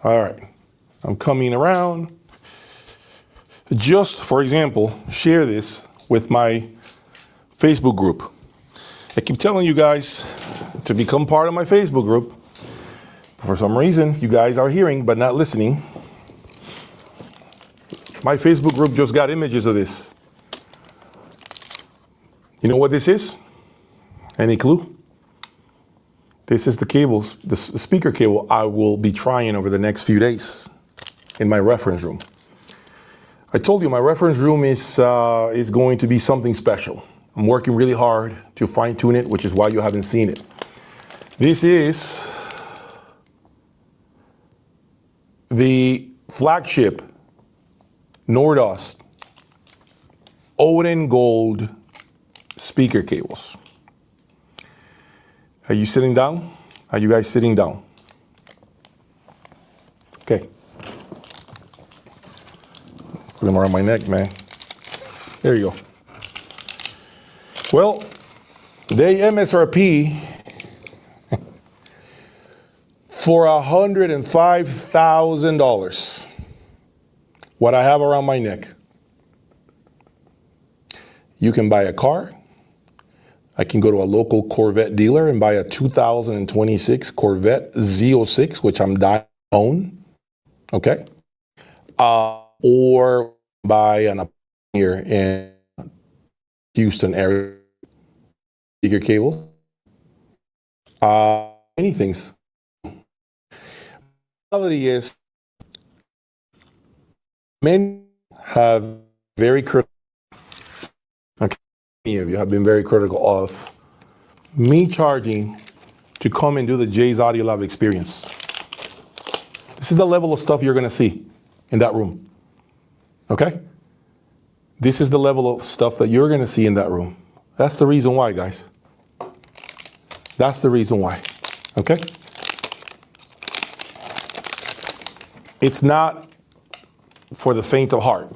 All right, I'm coming around. Just, for example, share this with my Facebook group. I keep telling you guys to become part of my Facebook group. For some reason, you guys are hearing but not listening. My Facebook group just got images of this. You know what this is? Any clue? This is the cables, the speaker cable I will be trying over the next few days in my reference room. I told you my reference room is going to be something special. I'm working really hard to fine tune it, which is why you haven't seen it. This is the flagship Nordost Odin Gold speaker cables. Are you sitting down? Are you guys sitting down? Okay. Put them around my neck, man. There you go. Well, they MSRP for $105,000. What I have around my neck. You can buy a car. I can go to a local Corvette dealer and buy a 2026 Corvette Z06, which I'm dying to own. Okay. Or buy an here in Houston area. Speaker cable. Many things. The reality is, many have very critical. Okay. Many of you have been very critical of me charging to come and do the Jay's Audio Lab experience. This is the level of stuff you're going to see in that room. Okay? This is the level of stuff that you're going to see in that room. That's the reason why, guys. That's the reason why. Okay? It's not for the faint of heart.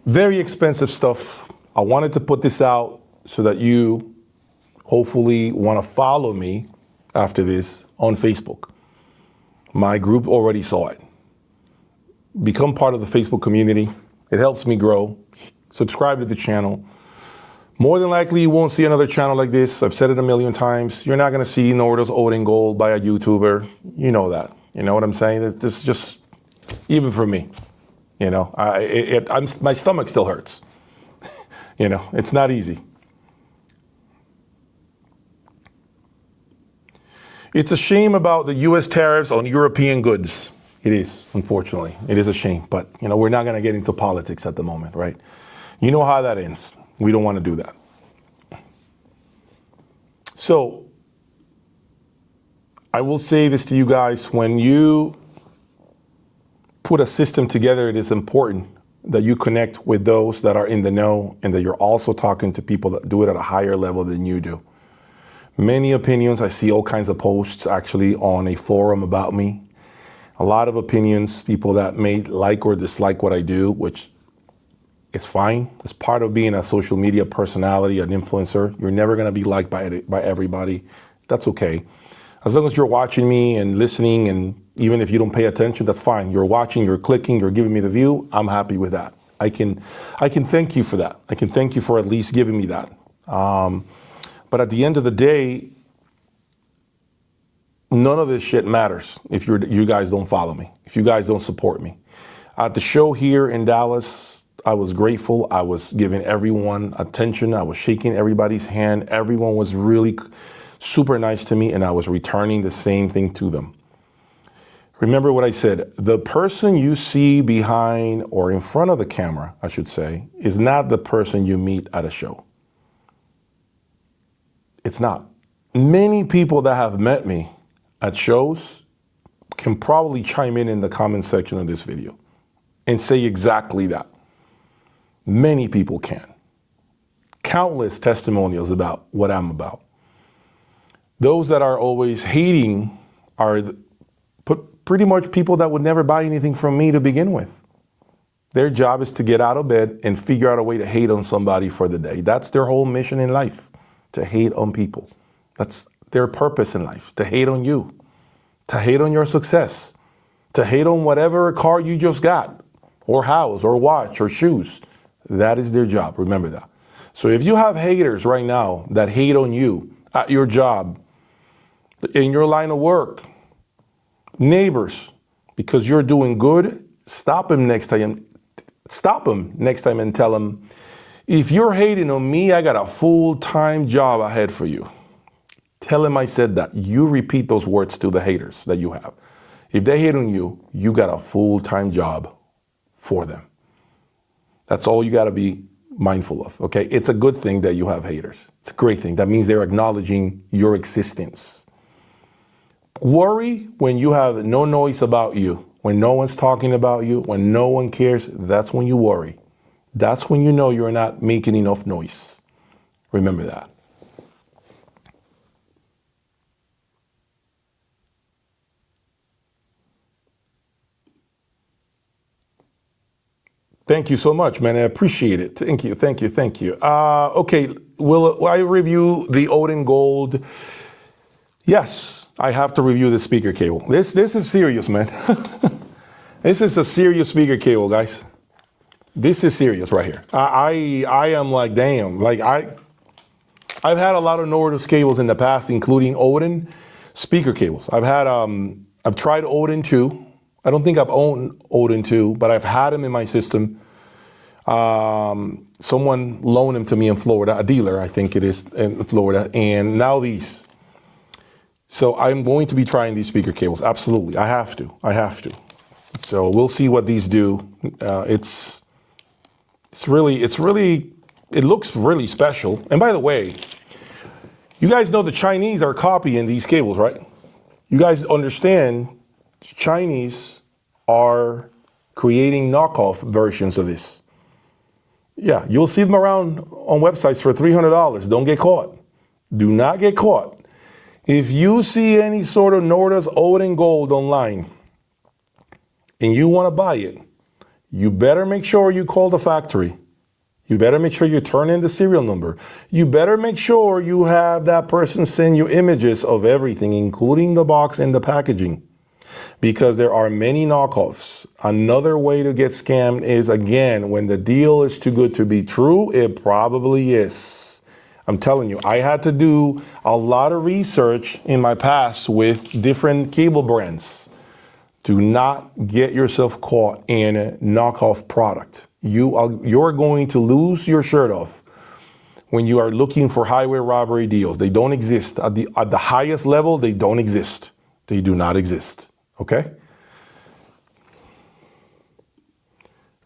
Very expensive stuff. I wanted to put this out so that you hopefully want to follow me after this on Facebook. My group already saw it. Become part of the Facebook community. It helps me grow. Subscribe to the channel. More than likely, you won't see another channel like this. I've said it a million times. You're not going to see Nordost Odin Gold by a YouTuber. You know that. You know what I'm saying? This is just, even for me. You know, my stomach still hurts. You know, it's not easy. It's a shame about the U.S. tariffs on European goods. It is, unfortunately. It is a shame. But, you know, we're not going to get into politics at the moment, right? You know how that ends. We don't want to do that. So, I will say this to you guys. When you put a system together, it is important that you connect with those that are in the know and that you're also talking to people that do it at a higher level than you do. Many opinions. I see all kinds of posts actually on a forum about me. A lot of opinions, people that may like or dislike what I do, which is fine. It's part of being a social media personality, an influencer. You're never going to be liked by everybody. That's okay. As long as you're watching me and listening, and even if you don't pay attention, that's fine. You're watching, you're clicking, you're giving me the view. I'm happy with that. I can thank you for that. I can thank you for at least giving me that. But at the end of the day, none of this shit matters if you guys don't follow me, if you guys don't support me. At the show here in Dallas, I was grateful. I was giving everyone attention. I was shaking everybody's hand. Everyone was really super nice to me, and I was returning the same thing to them. Remember what I said. The person you see behind or in front of the camera, I should say, is not the person you meet at a show. It's not. Many people that have met me at shows can probably chime in the comment section of this video and say exactly that. Many people can. Countless testimonials about what I'm about. Those that are always hating are pretty much people that would never buy anything from me to begin with. Their job is to get out of bed and figure out a way to hate on somebody for the day. That's their whole mission in life, to hate on people. That's their purpose in life, to hate on you, to hate on your success, to hate on whatever car you just got, or house, or watch, or shoes. That is their job. Remember that. So if you have haters right now that hate on you at your job, in your line of work, neighbors, because you're doing good, stop them next time. Stop them next time and tell them, if you're hating on me, I got a full-time job ahead for you. Tell him I said that. You repeat those words to the haters that you have. If they hate on you, you got a full-time job for them. That's all you got to be mindful of, okay? It's a good thing that you have haters. It's a great thing. That means they're acknowledging your existence. Worry when you have no noise about you, when no one's talking about you, when no one cares. That's when you worry. That's when you know you're not making enough noise. Remember that. Thank you so much, man. I appreciate it. Thank you, thank you, thank you. Okay, will I review the Odin Gold? Yes, I have to review the speaker cable. This is serious, man. This is a serious speaker cable, guys. This is serious right here. I am like, damn. Like I've had a lot of Nordus cables in the past, including Odin speaker cables. I've tried Odin 2. I don't think I've owned Odin 2, but I've had them in my system. Someone loaned them to me in Florida, a dealer, I think it is, in Florida, and now these. So I'm going to be trying these speaker cables. Absolutely, I have to. So we'll see what these do. It looks really special. And by the way, you guys know the Chinese are copying these cables, right? You guys understand Chinese are creating knockoff versions of this. Yeah, you'll see them around on websites for $300. Don't get caught. Do not get caught. If you see any sort of Nordus Odin Gold online and you want to buy it, you better make sure you call the factory. You better make sure you turn in the serial number. You better make sure you have that person send you images of everything, including the box and the packaging, because there are many knockoffs. Another way to get scammed is, again, when the deal is too good to be true, it probably is. I'm telling you, I had to do a lot of research in my past with different cable brands. Do not get yourself caught in a knockoff product. You're going to lose your shirt off when you are looking for highway robbery deals. They don't exist. At the highest level, they don't exist. They do not exist. Okay?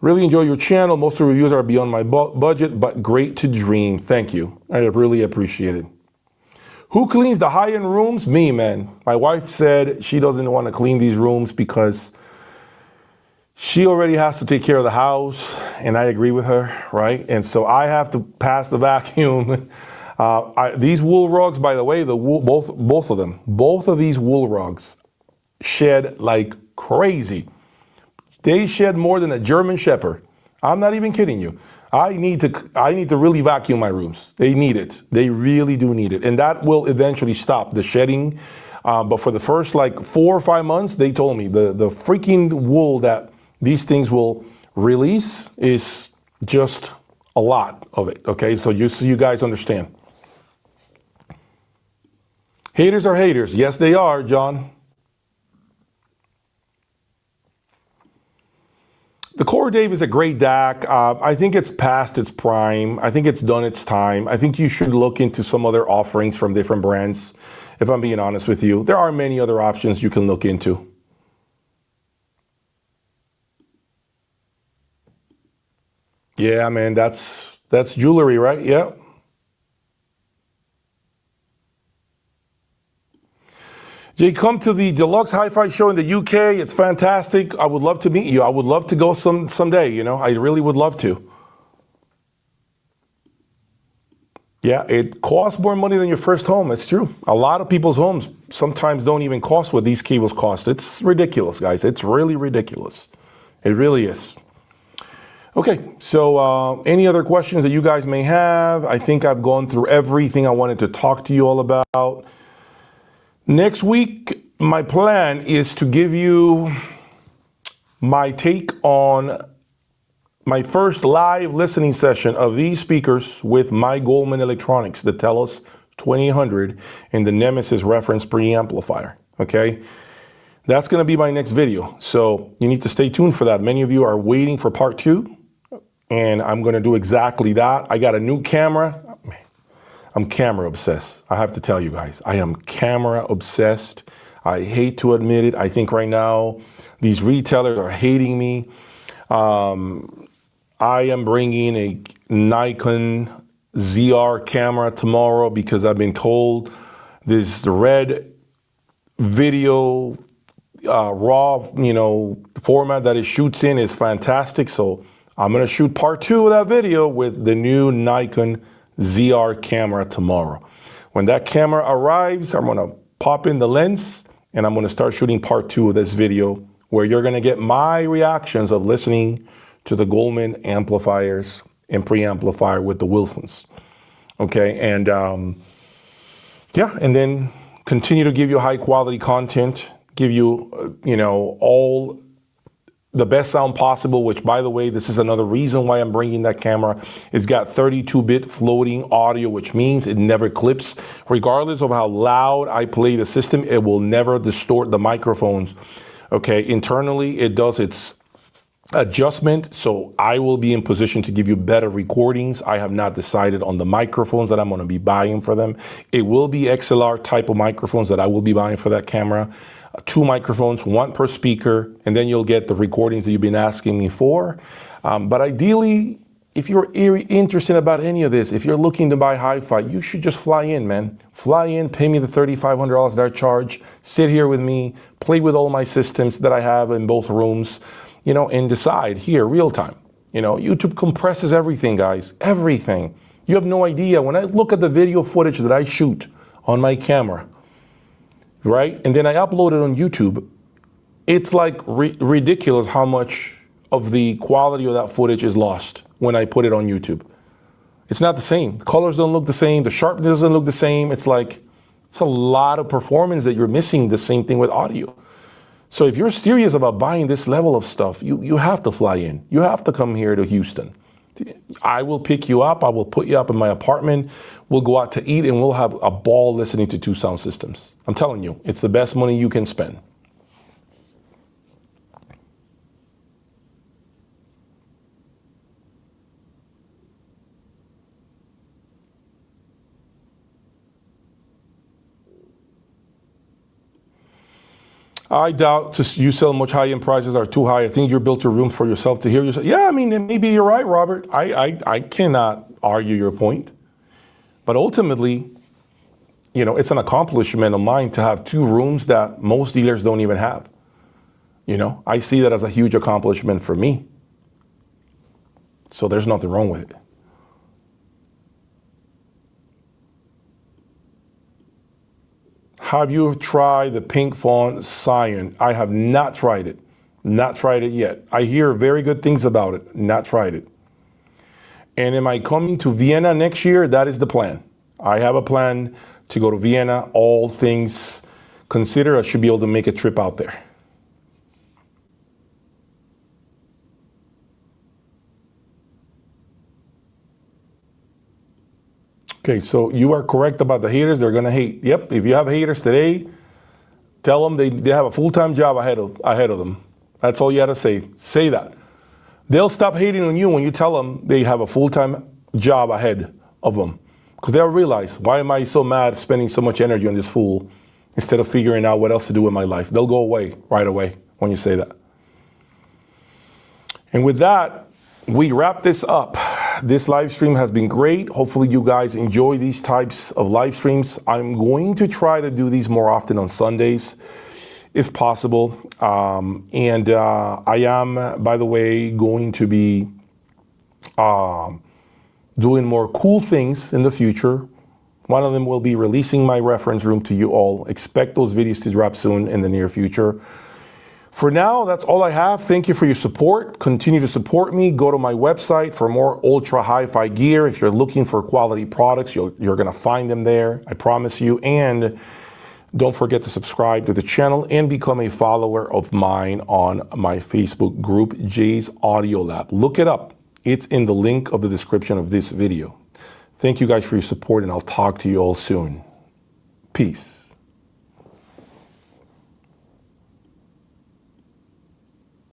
Really enjoy your channel. Most of the reviews are beyond my budget, but great to dream. Thank you. I really appreciate it. Who cleans the high-end rooms? Me, man. My wife said she doesn't want to clean these rooms because she already has to take care of the house, and I agree with her, right? And so I have to pass the vacuum. These wool rugs, by the way, both of these wool rugs shed like crazy. They shed more than a German Shepherd. I'm not even kidding you. I need to really vacuum my rooms. They need it. They really do need it. And that will eventually stop the shedding. But for the first like 4 or 5 months, they told me the freaking wool that these things will release is just a lot of it. Okay, so you guys understand. Haters are haters. Yes, they are, John. The Core Dave is a great DAC. I think it's past its prime. I think it's done its time. I think you should look into some other offerings from different brands, if I'm being honest with you. There are many other options you can look into. Yeah, man, that's jewelry, right? Yeah. Jay, come to the Deluxe Hi-Fi show in the UK. It's fantastic. I would love to meet you. I would love to go someday, you know. I really would love to. Yeah, it costs more money than your first home. It's true. A lot of people's homes sometimes don't even cost what these cables cost. It's ridiculous, guys. It's really ridiculous. It really is. Okay, so any other questions that you guys may have? I think I've gone through everything I wanted to talk to you all about. Next week, my plan is to give you my take on my first live listening session of these speakers with my Goldman Electronics, the Telos 2800 and the Nemesis reference preamplifier, okay? That's gonna be my next video. So you need to stay tuned for that. Many of you are waiting for part 2, and I'm gonna do exactly that. I got a new camera. I'm camera obsessed. I have to tell you guys, I am camera obsessed. I hate to admit it. I think right now, these retailers are hating me. I am bringing a Nikon ZR camera tomorrow because I've been told this red video raw, format that it shoots in is fantastic. So I'm gonna shoot part 2 of that video with the new Nikon ZR camera tomorrow. When that camera arrives, I'm gonna pop in the lens and I'm gonna start shooting part 2 of this video where you're gonna get my reactions of listening to the Goldman amplifiers and preamplifier with the Wilsons. Okay, and and then continue to give you high quality content, give you, all the best sound possible, which by the way, this is another reason why I'm bringing that camera. It's got 32-bit floating audio, which means it never clips. Regardless of how loud I play the system, it will never distort the microphones. Okay, internally, it does its adjustment, so I will be in position to give you better recordings. I have not decided on the microphones that I'm going to be buying for them. It will be XLR type of microphones that I will be buying for that camera. 2 microphones, 1 per speaker, and then you'll get the recordings that you've been asking me for. But ideally, if you're interested about any of this, if you're looking to buy HiFi, you should just fly in, man. Fly in, pay me the $3,500 that I charge, sit here with me, play with all my systems that I have in both rooms, and decide here, real time. YouTube compresses everything, guys, everything. You have no idea. When I look at the video footage that I shoot on my camera, right, and then I upload it on YouTube, it's like ridiculous how much of the quality of that footage is lost when I put it on YouTube. It's not the same. The colors don't look the same. The sharpness doesn't look the same. It's a lot of performance that you're missing. The same thing with audio. So if you're serious about buying this level of stuff, you have to fly in. You have to come here to Houston. I will pick you up. I will put you up in my apartment. We'll go out to eat and we'll have a ball listening to 2 sound systems. I'm telling you, it's the best money you can spend. I doubt you sell much high-end prices are too high. I think you're built a room for yourself to hear yourself. Yeah, I mean, maybe you're right, Robert. I cannot argue your point. But ultimately, it's an accomplishment of mine to have 2 rooms that most dealers don't even have. I see that as a huge accomplishment for me. So there's nothing wrong with it. Have you tried the pink font Cyan? I have not tried it. Not tried it yet. I hear very good things about it. Not tried it. And am I coming to Vienna next year? That is the plan. I have a plan to go to Vienna. All things considered, I should be able to make a trip out there. Okay, so you are correct about the haters. They're going to hate. Yep, if you have haters today, tell them they have a full-time job ahead of them. That's all you got to say. Say that. They'll stop hating on you when you tell them they have a full-time job ahead of them. Because they'll realize, why am I so mad spending so much energy on this fool instead of figuring out what else to do with my life? They'll go away right away when you say that. And with that, we wrap this up. This live stream has been great. Hopefully you guys enjoy these types of live streams. I'm going to try to do these more often on Sundays, if possible. And I am, by the way, going to be doing more cool things in the future. One of them will be releasing my reference room to you all. Expect those videos to drop soon in the near future. For now, that's all I have. Thank you for your support. Continue to support me. Go to my website for more ultra hi-fi gear. If you're looking for quality products, you're going to find them there. I promise you. And don't forget to subscribe to the channel and become a follower of mine on my Facebook group, Jay's Audio Lab. Look it up. It's in the link of the description of this video. Thank you guys for your support, and I'll talk to you all soon. Peace.